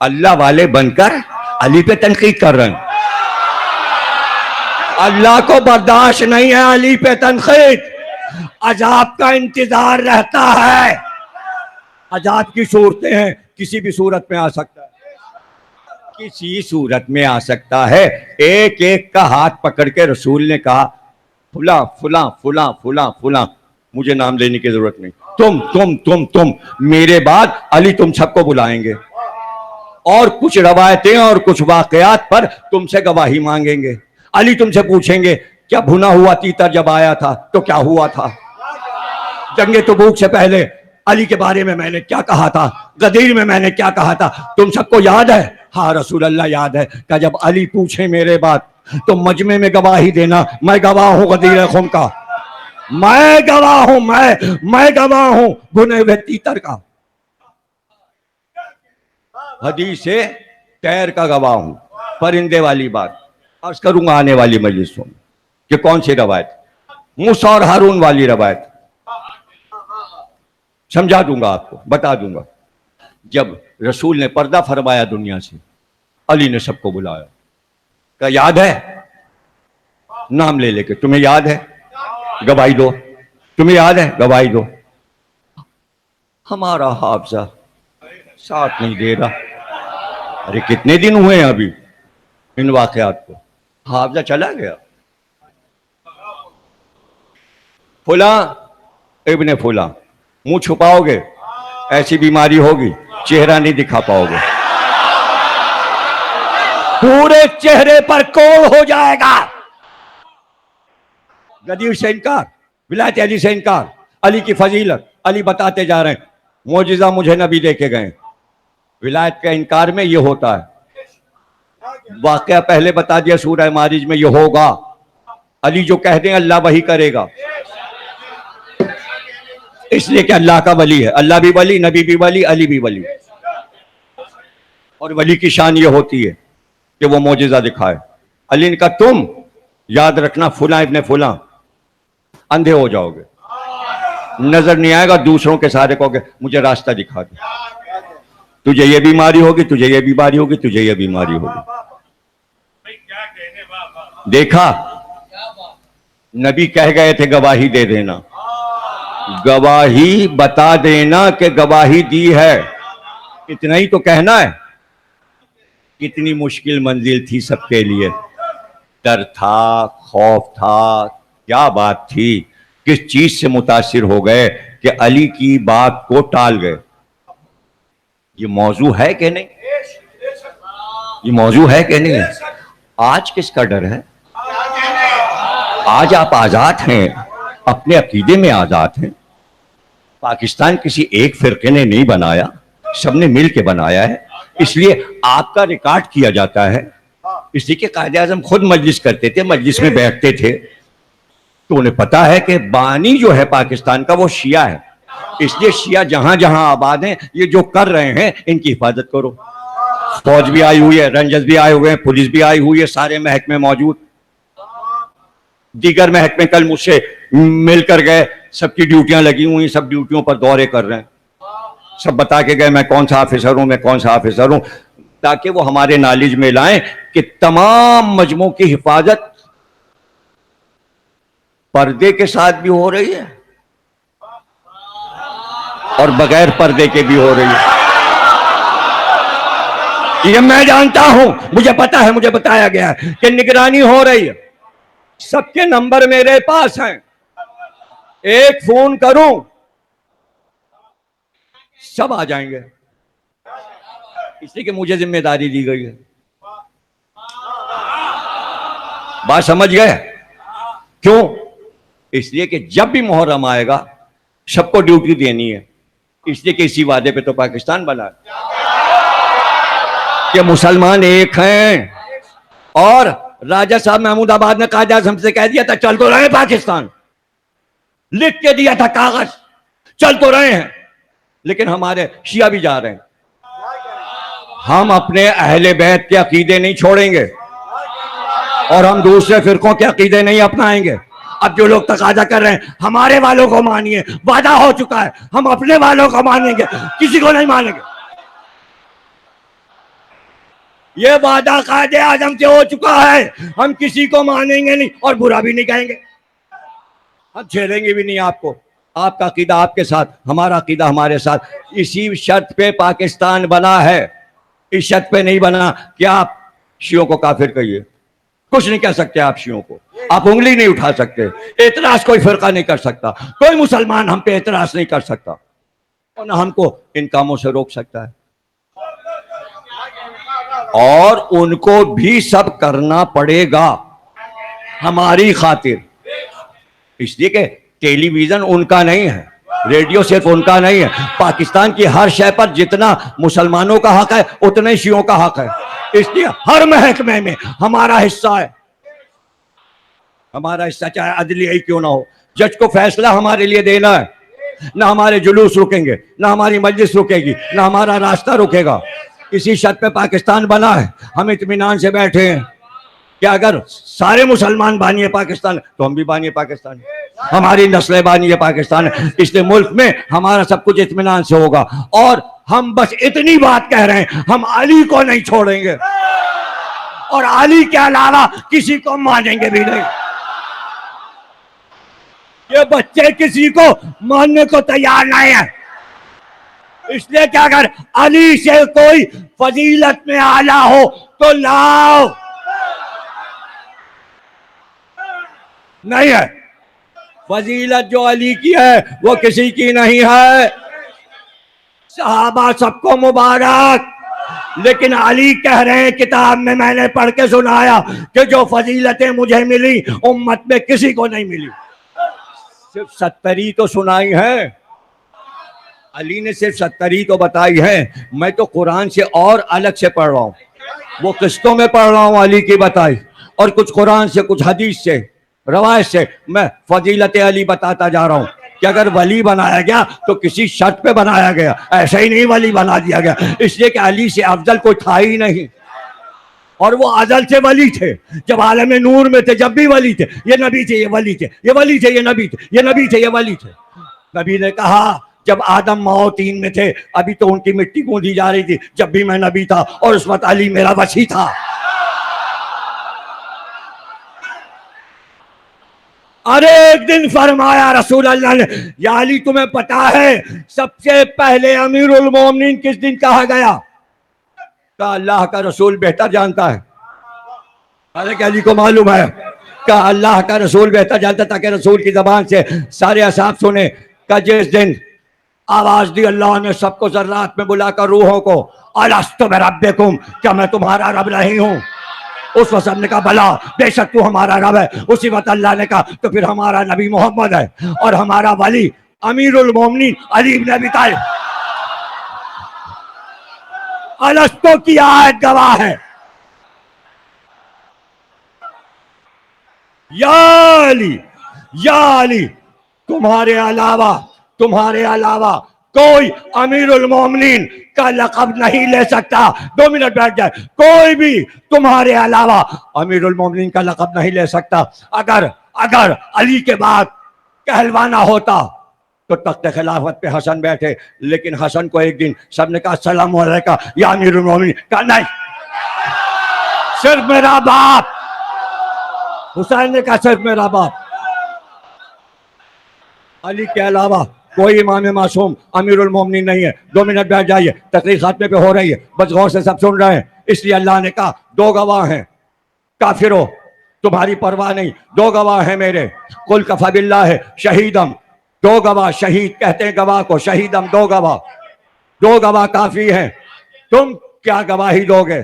اللہ والے بن کر علی پہ تنقید کر رہے ہیں. اللہ کو برداشت نہیں ہے علی پہ تنقید. عذاب کا انتظار رہتا ہے. عذاب کی صورتیں ہیں, کسی بھی صورت میں آ سکتا ہے, کسی صورت میں آ سکتا ہے. ایک ایک کا ہاتھ پکڑ کے رسول نے کہا فلاں فلاں فلاں فلاں فلاں, مجھے نام لینے کی ضرورت نہیں, تم میرے بعد علی تم سب کو بلائیں گے اور کچھ روایتیں اور کچھ واقعات پر تم سے گواہی مانگیں گے. علی تم سے پوچھیں گے کیا بھنا ہوا تیتر جب آیا تھا تو کیا ہوا تھا, جنگ تبوک سے پہلے علی کے بارے میں نے کیا کہا تھا, غدیر میں نے کیا کہا تھا, تم سب کو یاد ہے؟ ہاں رسول اللہ یاد ہے. کہ جب علی پوچھے میرے بات تو مجمع میں گواہی دینا, میں گواہ ہوں غدیر خم کا, میں گواہ ہوں, میں گواہ ہوں بھنے ہوئے تیتر کا, حدیث سے طیر کا گواہ ہوں, پرندے والی بات عرض کروں گا آنے والی مجلسوں میں کہ کون سی روایت, موسیٰ اور ہارون والی روایت سمجھا دوں گا آپ کو, بتا دوں گا. جب رسول نے پردہ فرمایا دنیا سے, علی نے سب کو بلایا, کہا یاد ہے؟ نام لے لے کے, تمہیں یاد ہے؟ گواہی دو. تمہیں یاد ہے؟ گواہی دو. ہمارا حافظہ ساتھ نہیں دے رہا. ارے کتنے دن ہوئے ہیں ابھی ان واقعات کو, حافظہ چلا گیا. فلاں ابن فلاں, منہ چھپاؤ گے ایسی بیماری ہوگی, چہرہ نہیں دکھا پاؤ گے, پورے چہرے پر کوڑ ہو جائے گا. غدیر سے انکار, ولایت علی سے انکار, علی کی فضیلت علی بتاتے جا رہے ہیں, معجزہ مجھے نبی دے کے گئے. ولایت کا انکار میں یہ ہوتا ہے. واقعہ پہلے بتا دیا سورہ معارج میں, یہ ہوگا. علی جو کہہ دیں اللہ وہی کرے گا, اس لیے کہ اللہ کا ولی ہے. اللہ بھی ولی, نبی بھی ولی, علی بھی ولی. اور ولی کی شان یہ ہوتی ہے کہ وہ معجزہ دکھائے. علی نے کہا تم یاد رکھنا فلاں ابن فلاں, اندھے ہو جاؤ گے, نظر نہیں آئے گا, دوسروں کے سارے کہو گے مجھے راستہ دکھا دے, تجھے یہ بیماری ہوگی, تجھے یہ بیماری ہوگی, تجھے یہ بیماری ہوگی. دیکھا نبی کہہ گئے تھے گواہی دے دینا, گواہی بتا دینا کہ گواہی دی ہے, اتنا ہی تو کہنا ہے. کتنی مشکل منزل تھی سب کے لیے, ڈر تھا, خوف تھا, کیا بات تھی, کس چیز سے متاثر ہو گئے کہ علی کی بات کو ٹال گئے. یہ موضوع ہے کہ نہیں, یہ موضوع ہے کہ نہیں. آج کس کا ڈر ہے؟ آج آپ آزاد ہیں, اپنے عقیدے میں آزاد ہیں. پاکستان کسی ایک فرقے نے نہیں بنایا, سب نے مل کے بنایا ہے. اس لیے آپ کا ریکارڈ کیا جاتا ہے, اس لیے کہ قائد اعظم خود مجلس کرتے تھے, مجلس میں بیٹھتے تھے, تو انہیں پتا ہے کہ بانی جو ہے پاکستان کا وہ شیعہ ہے. اس لیے شیعہ جہاں جہاں آباد ہیں, یہ جو کر رہے ہیں ان کی حفاظت کرو. فوج بھی آئی ہوئی ہے, رینجرز بھی آئے ہوئے ہیں, پولیس بھی آئی ہوئی ہے, سارے محکمے موجود. دیگر محکمے کل مجھ سے مل کر گئے, سب کی ڈیوٹیاں لگی ہوئی, سب ڈیوٹیوں پر دورے کر رہے ہیں, سب بتا کے گئے میں کون سا آفیسر ہوں, میں کون سا آفیسر ہوں, تاکہ وہ ہمارے نالج میں لائیں کہ تمام مجموعوں کی حفاظت پردے کے ساتھ بھی ہو رہی ہے اور بغیر پردے کے بھی ہو رہی ہے. یہ میں جانتا ہوں, مجھے پتا ہے, مجھے بتایا گیا ہے کہ نگرانی ہو رہی ہے. سب کے نمبر میرے پاس ہیں, ایک فون کروں سب آ جائیں گے, اس لیے کہ مجھے ذمہ داری دی گئی ہے. بات سمجھ گئے؟ کیوں؟ اس لیے کہ جب بھی محرم آئے گا سب کو ڈیوٹی دینی ہے, اس لیے کہ اسی وعدے پہ تو پاکستان بنا کہ مسلمان ایک ہیں. اور راجہ صاحب محمود آباد نے قائد اعظم سے کہہ دیا تھا چل تو رہے پاکستان, لکھ کے دیا تھا کاغذ, چل تو رہے ہیں, لیکن ہمارے شیعہ بھی جا رہے ہیں. ہم اپنے اہل بیت کے عقیدے نہیں چھوڑیں گے اور ہم دوسرے فرقوں کے عقیدے نہیں اپنائیں گے. اب جو لوگ تقاضا کر رہے ہیں ہمارے والوں کو مانیے, وعدہ ہو چکا ہے, ہم اپنے والوں کو مانیں گے, کسی کو نہیں مانیں گے. یہ وعدہ قائد اعظم سے ہو چکا ہے، ہم کسی کو مانیں گے نہیں اور برا بھی نہیں کہیں گے، ہم چھیڑیں گے بھی نہیں آپ کو. آپ کا عقیدہ آپ کے ساتھ، ہمارا عقیدہ ہمارے ساتھ. اسی شرط پہ پاکستان بنا ہے، اس شرط پہ نہیں بنا کہ آپ شیعوں کو کافر کہیے. کچھ نہیں کہہ سکتے آپ شیعوں کو، آپ انگلی نہیں اٹھا سکتے. اعتراض کوئی فرقہ نہیں کر سکتا، کوئی مسلمان ہم پہ اعتراض نہیں کر سکتا، اور نہ ہم کو ان کاموں سے روک سکتا ہے. اور ان کو بھی سب کرنا پڑے گا ہماری خاطر، اس لیے کہ ٹیلی ویژن ان کا نہیں ہے، ریڈیو صرف ان کا نہیں ہے. پاکستان کی ہر شے پر جتنا مسلمانوں کا حق ہے اتنے شیعوں کا حق ہے. اس لیے ہر محکمے میں ہمارا حصہ ہے، ہمارا حصہ چاہے عدلیہ ہی کیوں نہ ہو. جج کو فیصلہ ہمارے لیے دینا ہے، نہ ہمارے جلوس رکیں گے، نہ ہماری مجلس رکے گی، نہ ہمارا راستہ رکے گا. اسی شرط پہ پاکستان بنا ہے. ہم اطمینان سے بیٹھے ہیں کہ اگر سارے مسلمان بانی پاکستان تو ہم بھی بانی پاکستان ہیں، ہماری نسلیں بانی پاکستان ہے. اس لیے ملک میں ہمارا سب کچھ اطمینان سے ہوگا. اور ہم بس اتنی بات کہہ رہے ہیں، ہم علی کو نہیں چھوڑیں گے اور علی کے علاوہ کسی کو مانیں گے بھی نہیں. یہ بچے کسی کو ماننے کو تیار نہیں ہیں، اس لیے کہ اگر علی سے کوئی فضیلت میں اعلیٰ ہو تو لاؤ. نہیں ہے، فضیلت جو علی کی ہے وہ کسی کی نہیں ہے. صحابہ سب کو مبارک، لیکن علی کہہ رہے ہیں کتاب میں نے پڑھ کے سنایا کہ جو فضیلتیں مجھے ملی امت میں کسی کو نہیں ملی. صرف 70 تو سنائی ہے، علی نے صرف 70 تو بتائی ہے. میں تو قرآن سے اور الگ سے پڑھ رہا ہوں، وہ قسطوں میں پڑھ رہا ہوں علی کی بتائی، اور کچھ قرآن سے، کچھ حدیث سے، روایت سے میں فضیلت علی بتاتا جا رہا ہوں کہ اگر ولی بنایا گیا تو کسی شرط پہ بنایا گیا، ایسا ہی نہیں ولی بنا دیا گیا. اس لیے کہ علی سے افضل کوئی تھا ہی نہیں، اور وہ ازل سے ولی تھے. جب عالم نور میں تھے جب بھی ولی تھے. یہ نبی تھے، یہ ولی تھے، یہ ولی تھے، یہ نبی تھے، یہ نبی تھے، یہ ولی تھے. نبی نے کہا جب آدم ماؤ تین میں تھے ابھی تو ان کی مٹی گوندی جا رہی تھی، جب بھی میں نبی تھا اور اس وقت علی میرا وصی تھا. ارے ایک دن فرمایا رسول اللہ نے، یا علی تمہیں پتا ہے سب سے پہلے امیر المومنین کس دن کہا گیا؟ کہا اللہ کا رسول بہتر جانتا ہے. حالانکہ علی کو معلوم ہے. کہا اللہ کا رسول بہتر جانتا تھا کہ رسول کی زبان سے سارے اصحاب سنے. کہ جس دن آواز دی اللہ نے سب کو ذرات میں بلا کر روحوں کو، الستو بربکم، کیا میں تمہارا رب نہیں ہوں؟ اس وقت سب نے کہا بلا، بے شک تو ہمارا رب ہے. اسی وقت اللہ نے کہا تو پھر ہمارا نبی محمد ہے اور ہمارا ولی امیر المومنین علی بن ابی طالب. الستو کی آیت گواہ ہے. یا علی، یا علی، تمہارے علاوہ کوئی امیر المومنین کا لقب نہیں لے سکتا. 2 منٹ بیٹھ جائے. کوئی بھی تمہارے علاوہ امیر المومنین کا لقب نہیں لے سکتا. اگر علی کے بعد کہلوانا ہوتا تو تخت خلافت پہ حسن بیٹھے، لیکن حسن کو ایک دن سب نے کہا السلام علیکم یا امیر المومنین، کہا نہیں، صرف میرا باپ. حسین نے کہا صرف میرا باپ. علی کے علاوہ کوئی امام معصوم امیر المومنین نہیں ہے. 2 منٹ بیٹھ جائیے، تقریر خاتمے پہ ہو رہی ہے، بس غور سے سب سن رہے ہیں. اس لیے اللہ نے کہا 2 گواہ ہیں، کافروں تمہاری پرواہ نہیں، 2 گواہ ہیں میرے. قل کفی باللہ شہیدم، 2 گواہ، شہید کہتے ہیں گواہ کو، شہیدم 2 گواہ. 2 گواہ کافی ہیں. تم کیا گواہی دو گے؟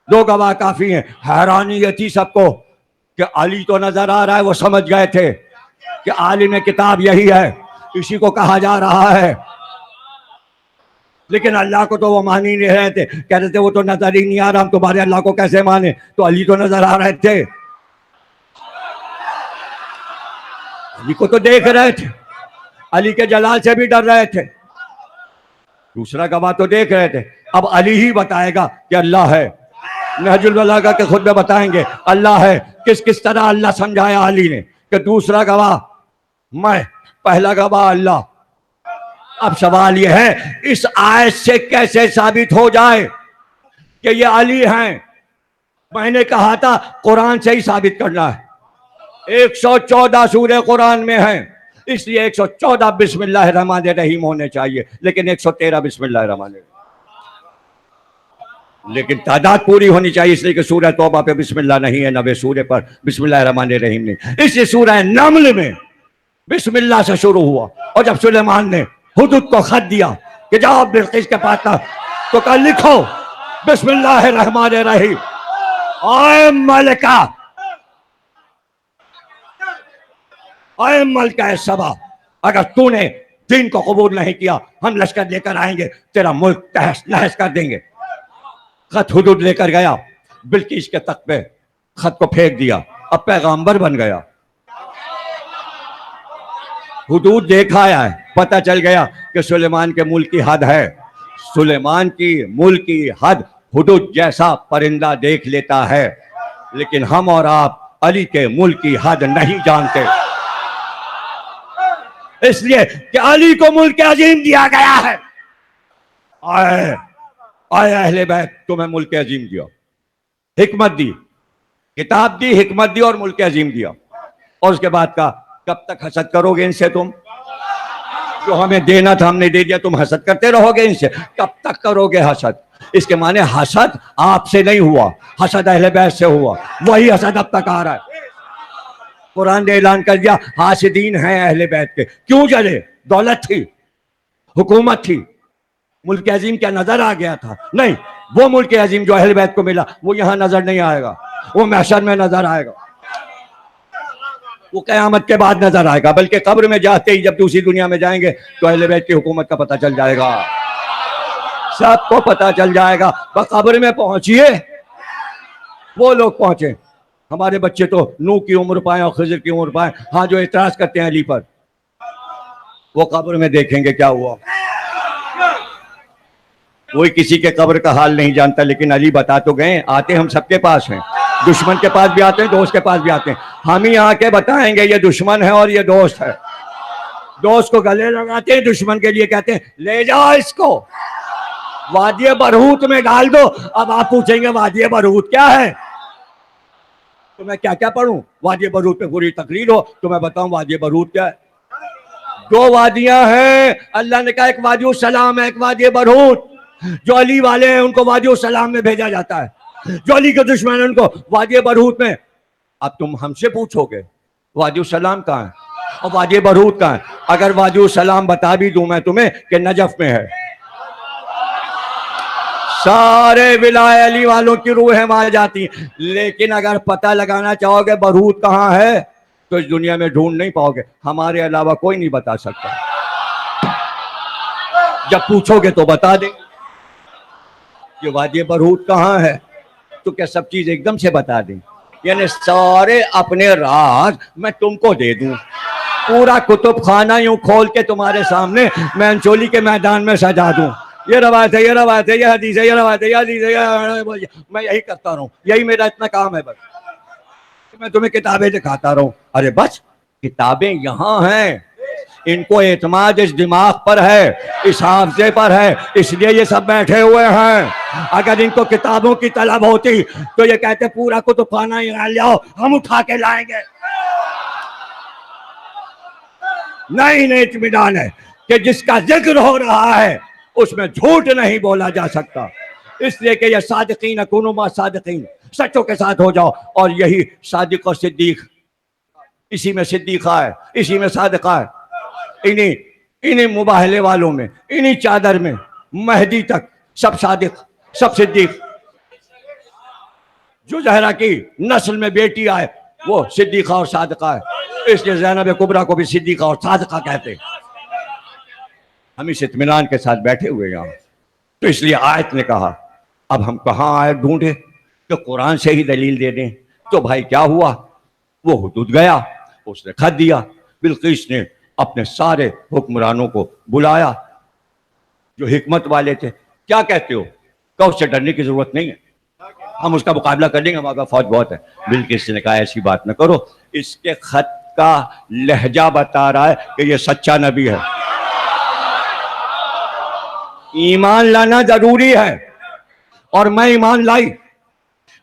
2 گواہ کافی ہیں. حیرانی یہ تھی سب کو کہ علی تو نظر آ رہا ہے وہ سمجھ گئے تھے کہ عالم کتاب یہی ہے، اسی کو کہا جا رہا ہے. لیکن اللہ کو تو وہ مان ہی نہیں رہے تھے. کہہ رہے تھے وہ تو نظر ہی نہیں آ رہا، ہم تمہارے اللہ کو کیسے مانے؟ تو علی تو نظر آ رہے تھے، علی کو تو دیکھ رہے تھے، علی کے جلال سے بھی ڈر رہے تھے. دوسرا گواہ تو دیکھ رہے تھے. اب علی ہی بتائے گا کہ اللہ ہے. نہج البلاغہ کے خطبے بتائیں گے اللہ ہے. کس طرح اللہ سمجھایا علی نے کہ دوسرا گواہ میں، پہلا گواہ اللہ. اب سوال یہ ہے اس آیت سے کیسے ثابت ہو جائے کہ یہ علی ہیں؟ میں نے کہا تھا قرآن سے ہی ثابت کرنا ہے. 114 سورہ قرآن میں ہیں, اس لیے 114 بسم اللہ الرحمن الرحیم ہونے چاہیے, لیکن 113 بسم اللہ الرحمن الرحیم. لیکن تعداد پوری ہونی چاہیے, اس لیے کہ سورہ توبہ پہ بسم اللہ نہیں ہے, 90 سورہ پر بسم اللہ الرحمن الرحیم نہیں. اس لیے سورہ نمل میں بسم اللہ سے شروع ہوا, اور جب سلیمان نے ہدہد کو خط دیا کہ جاؤ بلقیس کے پاس تو کہا لکھو بسم اللہ الرحمن الرحیم. اے ملکہ, اے ملکہ سبا, اگر تو نے دین کو قبول نہیں کیا ہم لشکر لے کر آئیں گے, تیرا ملک تہس نہس کر دیں گے. خط ہدہد لے کر گیا, بلقیس کے تخت پہ خط کو پھینک دیا, اب پیغامبر بن گیا. ہدہد دیکھا ہے, پتہ چل گیا کہ سلیمان کے ملک کی حد ہے. سلیمان کی ملک کی حد ہدہد جیسا پرندہ دیکھ لیتا ہے, لیکن ہم اور آپ علی کے ملک کی حد نہیں جانتے, اس لیے کہ علی کو ملک عظیم دیا گیا ہے. آئے اہل بیت, تمہیں ملک عظیم دیا, حکمت دی, کتاب دی, حکمت دی اور ملک عظیم دیا. اور اس کے بعد کہا کب تک حسد کرو گے ان سے, تم جو ہمیں دینا تھا ہم نے دے دیا, تم حسد کرتے رہو گے ان سے, کب تک کرو گے حسد. اس کے معنی حسد آپ سے نہیں ہوا, حسد اہل بیت سے ہوا, وہی حسد اب تک آ رہا ہے. قرآن نے اعلان کر دیا حاسدین ہیں اہل بیت کے. کیوں جلے؟ دولت تھی, حکومت تھی, ملک عظیم کیا نظر آ گیا تھا؟ نہیں, وہ ملک عظیم جو اہل بیت کو ملا وہ یہاں نظر نہیں آئے گا, وہ محشر میں نظر آئے گا, وہ قیامت کے بعد نظر آئے گا. بلکہ قبر میں جاتے ہی جب دوسری دنیا میں جائیں گے تو اہل بیت کی حکومت کا پتہ چل جائے گا, سب کو پتہ چل جائے گا. بس قبر میں پہنچیے, وہ لوگ پہنچے. ہمارے بچے تو نوح کی عمر پائیں اور خضر کی عمر پائیں, ہاں جو اعتراض کرتے ہیں علی پر, وہ قبر میں دیکھیں گے کیا ہوا. کوئی کسی کے قبر کا حال نہیں جانتا, لیکن علی بتا تو گئے. آتے ہم سب کے پاس ہیں, دشمن کے پاس بھی آتے ہیں, دوست کے پاس بھی آتے ہیں. ہم ہی آ کے بتائیں گے یہ دشمن ہے اور یہ دوست ہے. دوست کو گلے لگاتے ہیں, دشمن کے لیے کہتے ہیں لے جاؤ اس کو وادی برہوت میں ڈال دو. اب آپ پوچھیں گے وادی برہوت کیا ہے, تو میں کیا کیا پڑھوں؟ وادی برہوت پہ پوری تقریر ہو تو میں بتاؤں وادی برہوت کیا ہے. 2 وادیاں ہیں, اللہ نے کہا ایک وادی السلام ہے, ایک وادی برہوت. جو علی والے ہیں ان کو وادی السلام میں بھیجا جاتا ہے, جو علی کے دشمن ہیں ان کو وادی برہوت میں. اب تم ہم سے پوچھو گے وادی السلام کہاں ہے اور وادی برہوت کہاں ہے. اگر وادی السلام بتا بھی دوں میں تمہیں کہ نجف میں ہے, سارے ولایت علی والوں کی روحیں وہاں جاتی ہیں. لیکن اگر پتہ لگانا چاہو گے برہوت کہاں ہے تو اس دنیا میں ڈھونڈ نہیں پاؤ گے, ہمارے علاوہ کوئی نہیں بتا سکتا. جب پوچھو گے تو بتا دیں یہ وادی برہوت کہاں ہے, تو کیا سب چیز ایک دم سے بتا دیں؟ یعنی سارے اپنے راز میں تم کو دے دوں, پورا کتب خانہ یوں کھول کے تمہارے سامنے میں انچولی کے میدان میں سجا دوں. یہ روایت ہے, یہ روایت ہے, یہ حدیث ہے, یہ روایت ہے, یہ حدیث ہے. میں یہی کرتا رہوں, یہی میرا اتنا کام ہے. بس میں تمہیں کتابیں دکھاتا رہوں. ارے بس کتابیں یہاں ہیں, ان کو اعتماد اس دماغ پر ہے, اس حافظے پر ہے, اس لیے یہ سب بیٹھے ہوئے ہیں. اگر ان کو کتابوں کی طلب ہوتی تو یہ کہتے پورا کتب خانہ یہاں لاؤ, ہم اٹھا کے لائیں گے. نہیں, اطمینان ہے کہ جس کا ذکر ہو رہا ہے اس میں جھوٹ نہیں بولا جا سکتا. اس لیے کہ یہ صادقین کونوا مع صادقین, سچوں کے ساتھ ہو جاؤ. اور یہی صادق اور صدیق, اسی میں صدیقہ ہے, اسی میں صادقہ ہے, انہیں مباہلے والوں میں, انہیں چادر میں مہدی تک سب صادق سب صدیق. جو زہرا کی نسل میں بیٹی آئے وہ صدیقہ اور صادقہ ہے, اس لیے زینب کبریٰ کو بھی صدیقہ اور صادقہ کہتے ہیں. ہم اس اطمینان کے ساتھ بیٹھے ہوئے یہاں. تو اس لیے آیت نے کہا اب ہم کہاں آیت ڈھونڈے کہ قرآن سے ہی دلیل دے دیں. تو بھائی کیا ہوا, وہ ہدہد گیا, اس نے خط دیا. بلقیس نے اپنے سارے حکمرانوں کو بلایا جو حکمت والے تھے. کیا کہتے ہو؟ کہ اس سے ڈرنے کی ضرورت نہیں ہے, ہم اس کا مقابلہ کر لیں گے, ہمارا فوج بہت ہے. بلقیس نے کہا ایسی بات نہ کرو, اس کے خط کا لہجہ بتا رہا ہے کہ یہ سچا نبی ہے. ایمان لانا ضروری ہے, اور میں ایمان لائی.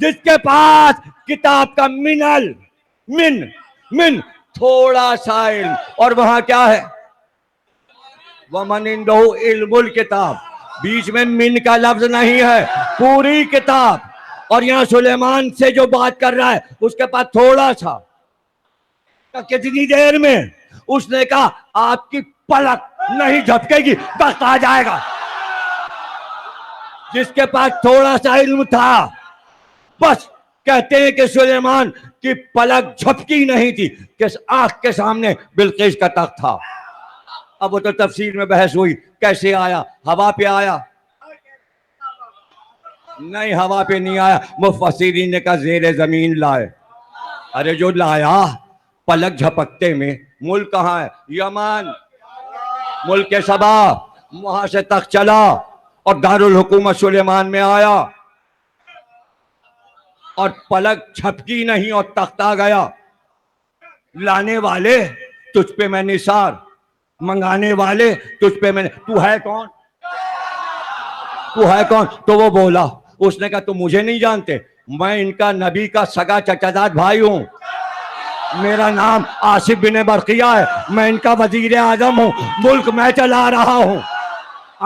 جس کے پاس کتاب کا من تھوڑا سا علم، اور وہاں کیا ہے؟ وَمَنْ عِنْدَهُ عِلْمُ الْكِتاب، بیچ میں من کا لفظ نہیں ہے، پوری کتاب. اور یہاں سلیمان سے جو بات کر رہا ہے اس کے پاس تھوڑا سا. کتنی دیر میں؟ اس نے کہا آپ کی پلک نہیں جھپکے گی تخت آ جائے گا. جس کے پاس تھوڑا سا علم تھا، بس کہتے ہیں کہ سلیمان کی پلک جھپکی نہیں تھی کہ آنکھ کے سامنے بلقیس کا تخت تھا. اب وہ تو تفسیر میں بحث ہوئی، کیسے آیا؟ ہوا پہ آیا؟ نہیں، ہوا پہ نہیں آیا. مفسرین نے کہا زیر زمین لائے. ارے جو لایا پلک جھپکتے میں. ملک کہاں ہے؟ یمن، ملک سبا. وہاں سے تخت چلا اور دارالحکومت سلیمان میں آیا، اور پلک جھپکی نہیں اور تخت آ گیا. لانے والے تجھ پہ میں نثار، منگانے والے تجھ پہ میں. تو ہے کون؟ تو ہے کون؟ تو وہ بولا، اس نے کہا تم مجھے نہیں جانتے، میں ان کا نبی کا سگا چچاداد بھائی ہوں. میرا نام آصف بن برقیہ ہے، میں ان کا وزیر اعظم ہوں، ملک میں چلا رہا ہوں.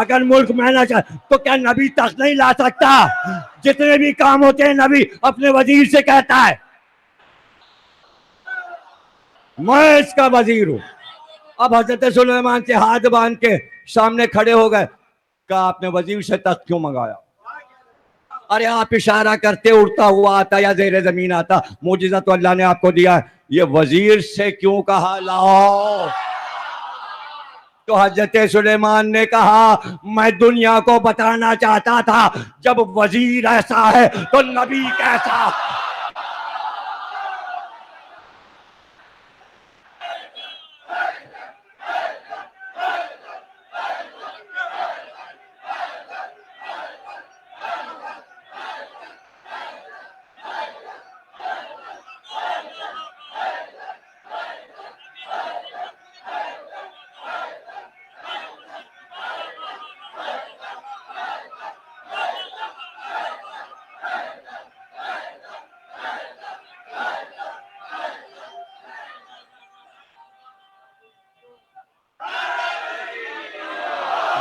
اگر ملک میں نہ چاہ تو کیا نبی تخت نہیں لا سکتا؟ جتنے بھی کام ہوتے ہیں نبی اپنے وزیر سے کہتا ہے میں اس کا وزیر ہوں. اب حضرت سلیمان سے ہاتھ باندھ کے سامنے کھڑے ہو گئے. کہا آپ نے وزیر سے تخت کیوں منگایا؟ ارے آپ اشارہ کرتے اڑتا ہوا آتا یا زیر زمین آتا، معجزہ تو اللہ نے آپ کو دیا ہے. یہ وزیر سے کیوں کہا لاؤ؟ تو حضرت سلیمان نے کہا میں دنیا کو بتانا چاہتا تھا جب وزیر ایسا ہے تو نبی کیسا.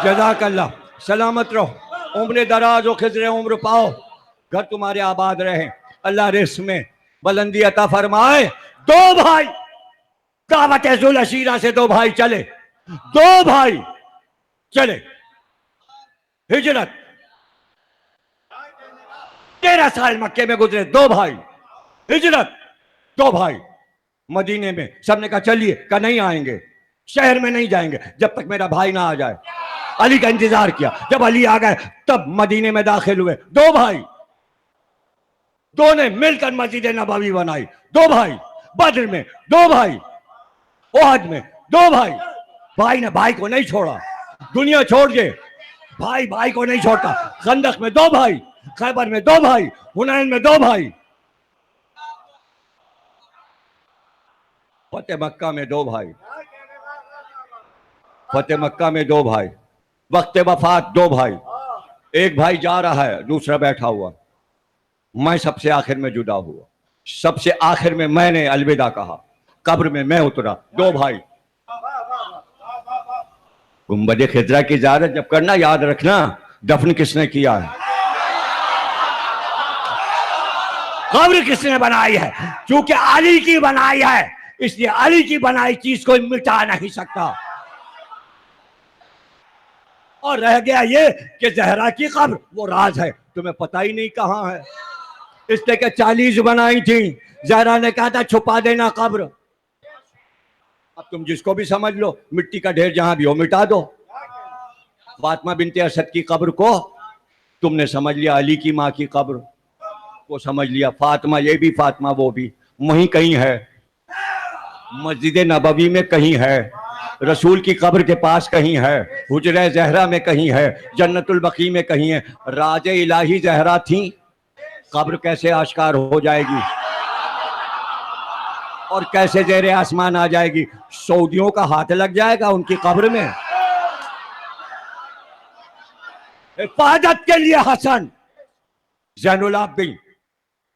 جزاک اللہ، سلامت رہو، عمر دراز و خضر عمر پاؤ، گھر تمہارے آباد رہیں، اللہ رزق میں بلندی عطا فرمائے. دو بھائی دعوت ذوالعشیرہ سے، دو بھائی چلے، دو بھائی چلے. ہجرت 13 سال مکے میں گزرے، دو بھائی. ہجرت، دو بھائی مدینے میں. سب نے کہا چلیے، کہا نہیں آئیں گے، شہر میں نہیں جائیں گے جب تک میرا بھائی نہ آ جائے. علی کا انتظار کیا، جب علی آ گئے تب مدینے میں داخل ہوئے. دو بھائی، دو نے مل کر مسجد نبوی بنائی. دو بھائی بدر میں، دو بھائی احد میں، دو بھائی. بھائی نے بھائی کو نہیں چھوڑا، دنیا چھوڑ کے بھائی بھائی کو نہیں چھوڑتا. خندق میں دو بھائی، خیبر میں دو بھائی، حنین میں دو بھائی، فتح مکہ میں دو بھائی، فتح مکہ میں دو بھائی، وقت وفات دو بھائی. ایک بھائی جا رہا ہے، دوسرا بیٹھا ہوا. میں سب سے آخر میں جدا ہوا، سب سے آخر میں میں نے الوداع کہا، قبر میں میں اترا. دو بھائی. گنبد خضرا کی زیارت جب کرنا یاد رکھنا دفن کس نے کیا ہے، قبر کس نے بنائی ہے. چونکہ علی کی بنائی ہے اس لیے علی کی بنائی چیز کو مٹا نہیں سکتا. اور رہ گیا یہ کہ زہرا کی قبر وہ راز ہے، تمہیں پتہ ہی نہیں کہاں ہے. اس نے کہ 40 بنائی تھیں، زہرا نے کہا تھا چھپا دینا قبر. اب تم جس کو بھی سمجھ لو، مٹی کا ڈھیر جہاں بھی ہو مٹا دو. فاطمہ بنت اسد کی قبر کو تم نے سمجھ لیا علی کی ماں کی قبر کو سمجھ لیا. فاطمہ یہ بھی فاطمہ وہ بھی وہیں کہیں ہے، مسجد نبوی میں کہیں ہے، رسول کی قبر کے پاس کہیں ہے، حجرہ زہرا میں کہیں ہے، جنت البقیع میں کہیں ہے. راج الہی زہرا تھیں، قبر کیسے آشکار ہو جائے گی اور کیسے زیر آسمان آ جائے گی؟ سعودیوں کا ہاتھ لگ جائے گا ان کی قبر میں. حفاظت کے لیے حسن زین العابدین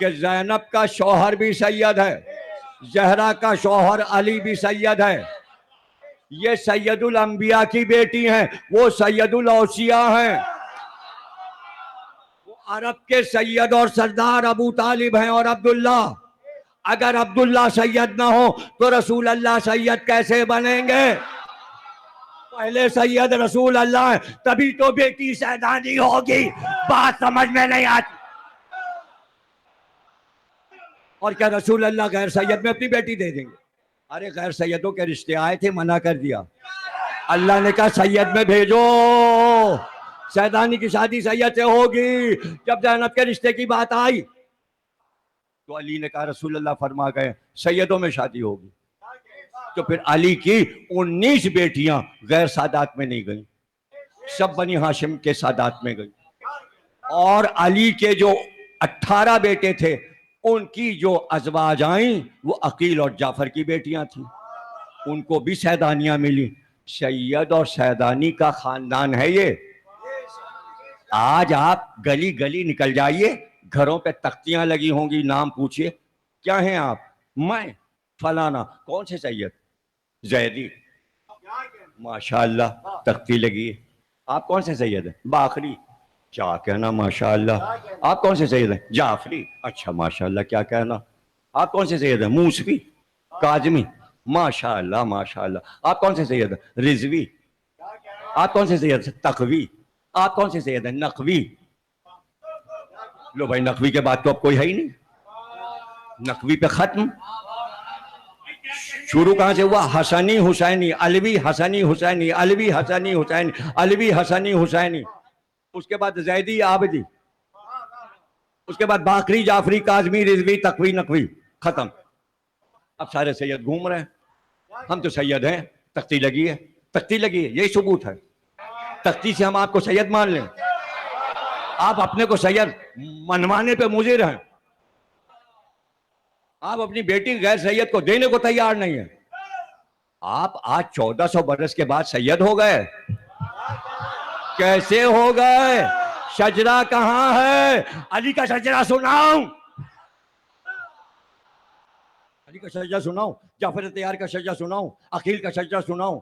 کہ زینب کا شوہر بھی سید ہے، زہرا کا شوہر علی بھی سید ہے، یہ سید الانبیاء کی بیٹی ہیں، وہ سید الاوصیاء ہیں، وہ عرب کے سید اور سردار ابو طالب ہیں اور عبداللہ۔ اگر عبداللہ سید نہ ہو تو رسول اللہ سید کیسے بنیں گے؟ پہلے سید رسول اللہ ہے، تبھی تو بیٹی سیدانی ہوگی۔ بات سمجھ میں نہیں آتی؟ اور کیا رسول اللہ غیر سید میں اپنی بیٹی دے دیں گے؟ ارے غیر سیدوں کے رشتے آئے تھے، منع کر دیا، اللہ نے کہا سید میں بھیجو، سیدانی کی شادی سید سے ہوگی۔ جب زینب کے رشتے کی بات آئی تو علی نے کہا رسول اللہ فرما گئے سیدوں میں شادی ہوگی، تو پھر علی کی 19 بیٹیاں غیر سادات میں نہیں گئیں، سب بنی ہاشم کے سادات میں گئیں، اور علی کے جو 18 بیٹے تھے ان کی جو ازواج آئیں وہ عقیل اور جعفر کی بیٹیاں تھیں، ان کو بھی سیدانیاں ملی۔ سید اور سیدانی کا خاندان ہے یہ۔ آج آپ گلی گلی نکل جائیے، گھروں پہ تختیاں لگی ہوں گی، نام پوچھئے کیا ہیں آپ؟ میں فلانا۔ کون سے سید؟ زیدی۔ ماشاءاللہ تختی لگی ہے۔ آپ کون سے سید ہیں؟ باقری۔ کیا کہنا ماشاءاللہ۔ آپ کون سے سید ہیں؟ جعفری۔ اچھا ماشاءاللہ کیا کہنا۔ آپ کون سے سید ہیں؟ موسوی، کاظمی۔ ماشاءاللہ ماشاءاللہ۔ آپ کون سے سید ہیں؟ رضوی۔ آپ کون سے سید ہیں؟ تقوی۔ آپ کون سے سید ہیں؟ نقوی۔ لو بھائی نقوی کے بعد تو اب کوئی ہے ہی نہیں، نقوی پہ ختم۔ شروع کہاں سے ہوا؟ حسنی حسینی، علوی حسنی حسینی، علوی حسنی حسینی، علوی حسنی حسینی، اس کے بعد زیدی عابدی، اس کے بعد باقری جعفری کاظمی رضوی تقوی نقوی، ختم۔ اب سارے سید گھوم رہے ہیں، ہم تو سید ہیں، تختی لگی ہے، تختی لگی ہے، یہی ثبوت ہے۔ تختی سے ہم آپ کو سید مان لیں؟ آپ اپنے کو سید منوانے پہ مضر ہیں، آپ اپنی بیٹی غیر سید کو دینے کو تیار نہیں ہیں۔ آپ آج 1400 برس کے بعد سید ہو گئے، کیسے ہو گئے؟ شجرہ کہاں ہے؟ علی کا شجرہ سناؤں، علی کا شجرہ سناؤں، جعفر طیار کا شجرہ سناؤں، عقیل کا شجرہ سناؤں؟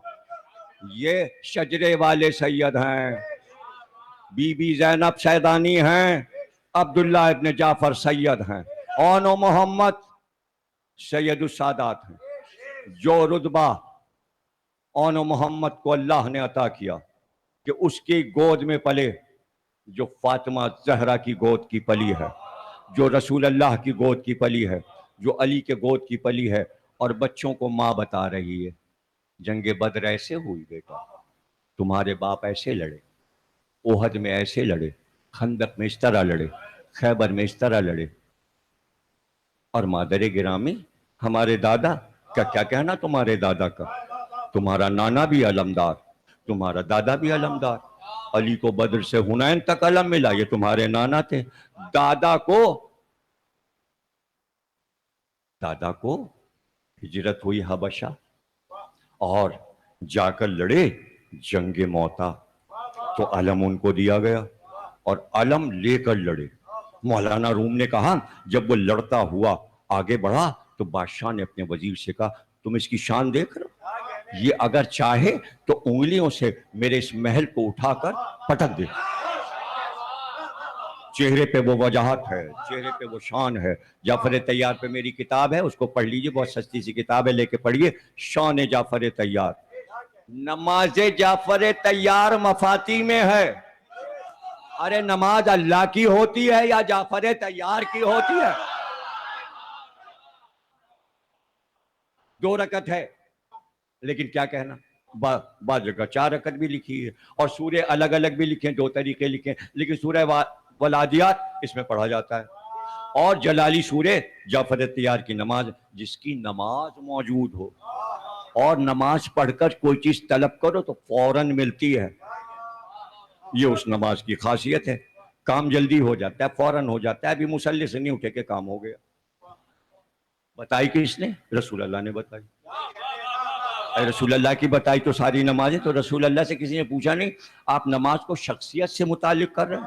یہ شجرے والے سید ہیں۔ بی بی زینب سیدانی ہیں، عبداللہ ابن جعفر سید ہیں، اون و محمد سید السادات ہیں۔ جو رتبہ اون و محمد کو اللہ نے عطا کیا کہ اس کی گود میں پلے، جو فاطمہ زہرا کی گود کی پلی ہے، جو رسول اللہ کی گود کی پلی ہے، جو علی کے گود کی پلی ہے، اور بچوں کو ماں بتا رہی ہے جنگ بدر ایسے ہوئی بیٹا، تمہارے باپ ایسے لڑے، احد میں ایسے لڑے، خندق میں اس طرح لڑے، خیبر میں اس طرح لڑے۔ اور مادر گرامی ہمارے دادا کا کیا کہنا؟ تمہارے دادا کا، تمہارا نانا بھی علمدار، تمہارا دادا بھی علمدار، علی کو بدر سے حنین تک علم ملا، یہ تمہارے نانا تھے۔ دادا کو ہجرت ہوئی حبشہ، اور جا کر لڑے جنگ موتا، تو علم ان کو دیا گیا اور علم لے کر لڑے۔ مولانا روم نے کہا جب وہ لڑتا ہوا آگے بڑھا تو بادشاہ نے اپنے وزیر سے کہا تم اس کی شان دیکھ رہے ہو؟ یہ اگر چاہے تو انگلیوں سے میرے اس محل کو اٹھا کر پٹک دے۔ چہرے پہ وہ وجاہت ہے، چہرے پہ وہ شان ہے۔ جعفر طیار پہ میری کتاب ہے، اس کو پڑھ لیجئے، بہت سستی سی کتاب ہے، لے کے پڑھیے، شان جعفر طیار۔ نماز جعفر طیار مفاتی میں ہے۔ ارے نماز اللہ کی ہوتی ہے یا جعفر طیار کی ہوتی ہے؟ 2 رکعت ہے، لیکن کیا کہنا، بعض جگہ 4 رکعت بھی لکھی ہے، اور سورہ الگ الگ بھی لکھیں، 2 طریقے لکھیں، لیکن سورہ ولادیات اس میں پڑھا جاتا ہے، اور جلالی سورہ جعفر طیار کی نماز، جس کی نماز موجود ہو اور نماز پڑھ کر کوئی چیز طلب کرو تو فوراً ملتی ہے، یہ اس نماز کی خاصیت ہے، کام جلدی ہو جاتا ہے، فوراً ہو جاتا ہے، ابھی مصلی سے نہیں اٹھے کہ کام ہو گیا۔ بتائی کس نے؟ رسول اللہ نے بتائی۔ رسول اللہ کی بتائی تو ساری نمازیں، تو رسول اللہ سے کسی نے پوچھا نہیں، آپ نماز کو شخصیت سے متعلق کر رہے ہیں؟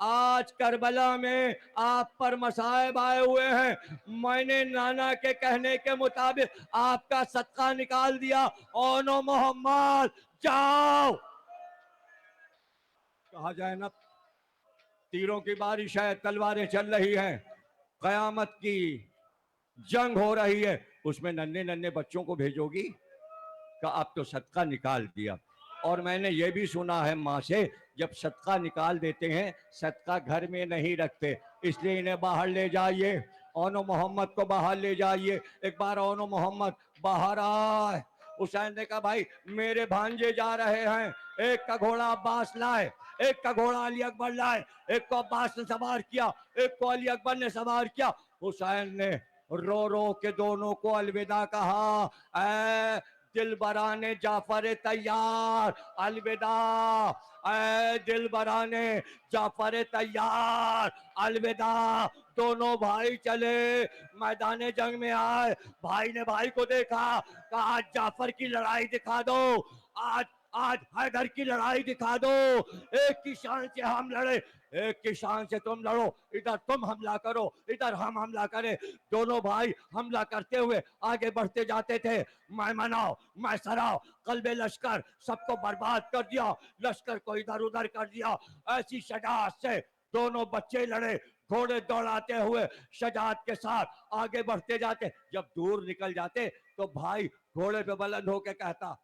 آج کربلا میں آپ پر مصائب آئے ہوئے ہیں، میں نے نانا کے کہنے کے مطابق آپ کا صدقہ نکال دیا، اونو محمد جاؤ۔ کہا جائے نا تیروں کی بارش ہے، تلواریں چل رہی ہیں، قیامت کی جنگ ہو رہی ہے، اس میں ننھے ننھے بچوں کو بھیجو گی کہ آپ تو صدقہ نکال دیا۔ اور میں نے یہ بھی سنا ہے ماں سے، جب صدقہ نکال دیتے ہیں صدقہ گھر میں نہیں رکھتے، اس لیے انہیں باہر لے جائیے، اونو محمد کو باہر لے جائیے۔ ایک بار اونو محمد باہر آئے، حسین نے کہا بھائی میرے بھانجے جا رہے ہیں، ایک کا گھوڑا عباس لائے، ایک کا گھوڑا علی اکبر لائے، ایک کو عباس نے سوار کیا، ایک کو علی اکبر نے سوار کیا۔ حسین نے رو رو کے دونوں کو الوداع کہا، اے دل برانے جعفر تیار الوداع، اے دل برانے جعفر تیار الوداع۔ دونوں بھائی چلے میدان جنگ میں آئے، بھائی نے بھائی کو دیکھا، کہا آج جعفر کی لڑائی دکھا دو، آج حیدر کی لڑائی دکھا دو، ایک کی شان سے ہم لڑے، ایک کی شان سے تم لڑو، ادھر تم حملہ کرو ادھر ہم حملہ کریں۔ دونوں بھائی حملہ کرتے ہوئے آگے بڑھتے جاتے تھے، میمنہ میسرہ قلب لشکر سب کو برباد کر دیا، لشکر کو ادھر ادھر کر دیا۔ ایسی شجاعت سے دونوں بچے لڑے، گھوڑے دوڑاتے ہوئے شجاعت کے ساتھ آگے بڑھتے جاتے۔ جب دور نکل جاتے تو بھائی گھوڑے پہ بلند ہو کے کہتا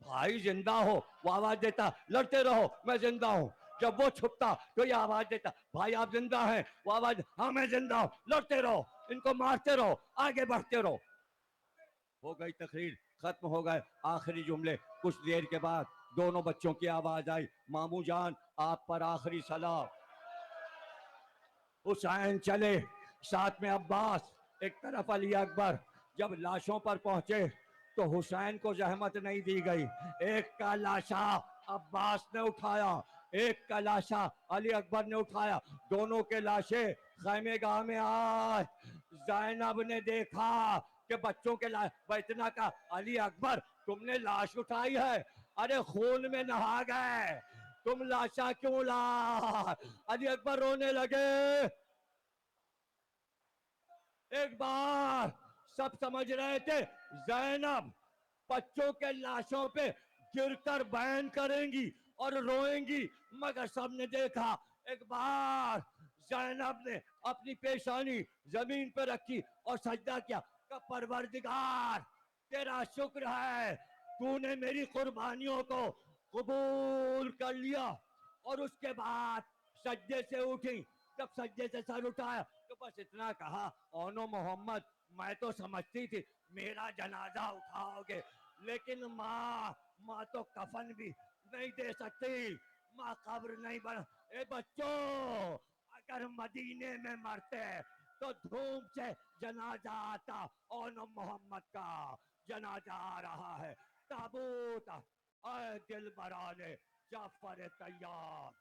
بھائی زندہ ہو، وہ آواز دیتا لڑتے رہو میں زندہ ہوں۔ جب وہ چھپتا تو یہ آواز دیتا بھائی آپ زندہ ہیں، وہ آواز ہاں میں زندہ ہوں، لڑتے رہو، ان کو مارتے رہو، آگے بڑھتے رہو۔ ہو گئی تقریر، ختم ہو گئے، آخری جملے کچھ دیر کے بعد دونوں بچوں کی آواز آئی، ماموں جان آپ پر آخری سلام۔ حسین چلے، ساتھ میں عباس، ایک طرف علی اکبر۔ جب لاشوں پر پہنچے تو حسین کو زحمت نہیں دی گئی، ایک کا لاشا عباس نے اٹھایا، ایک کا لاشا علی اکبر نے اٹھایا، دونوں کے لاشیں خیمے گاہ میں آئے۔ زینب نے دیکھا کہ بچوں کے اتنا کا علی اکبر تم نے لاش اٹھائی ہے، ارے خون میں نہا گئے، تم لاشا کیوں لا؟ علی اکبر رونے لگے۔ ایک بار سب سمجھ رہے تھے زینب بچوں کے لاشوں پہ گر کر بیان کریں گی اور روئیں گی، مگر سب نے دیکھا ایک بار زینب نے اپنی پیشانی زمین پہ رکھی اور سجدہ کیا کہ پروردگار تیرا شکر ہے تو نے میری قربانیوں کو قبول کر لیا۔ اور اس کے بعد سجدے سے اٹھی، جب سجدے سے سر اٹھایا تو بس اتنا کہا اونو محمد میں تو سمجھتی تھی میرا جنازہ اٹھاؤ گے، لیکن ماں تو کفن بھی نہیں دے سکتی، ماں قبر نہیں بنا۔ اے بچوں اگر مدینے میں مرتے تو دھوم سے جنازہ آتا، اونو محمد کا جنازہ آ رہا ہے، تابوت اے دل برانے جعفر تیار۔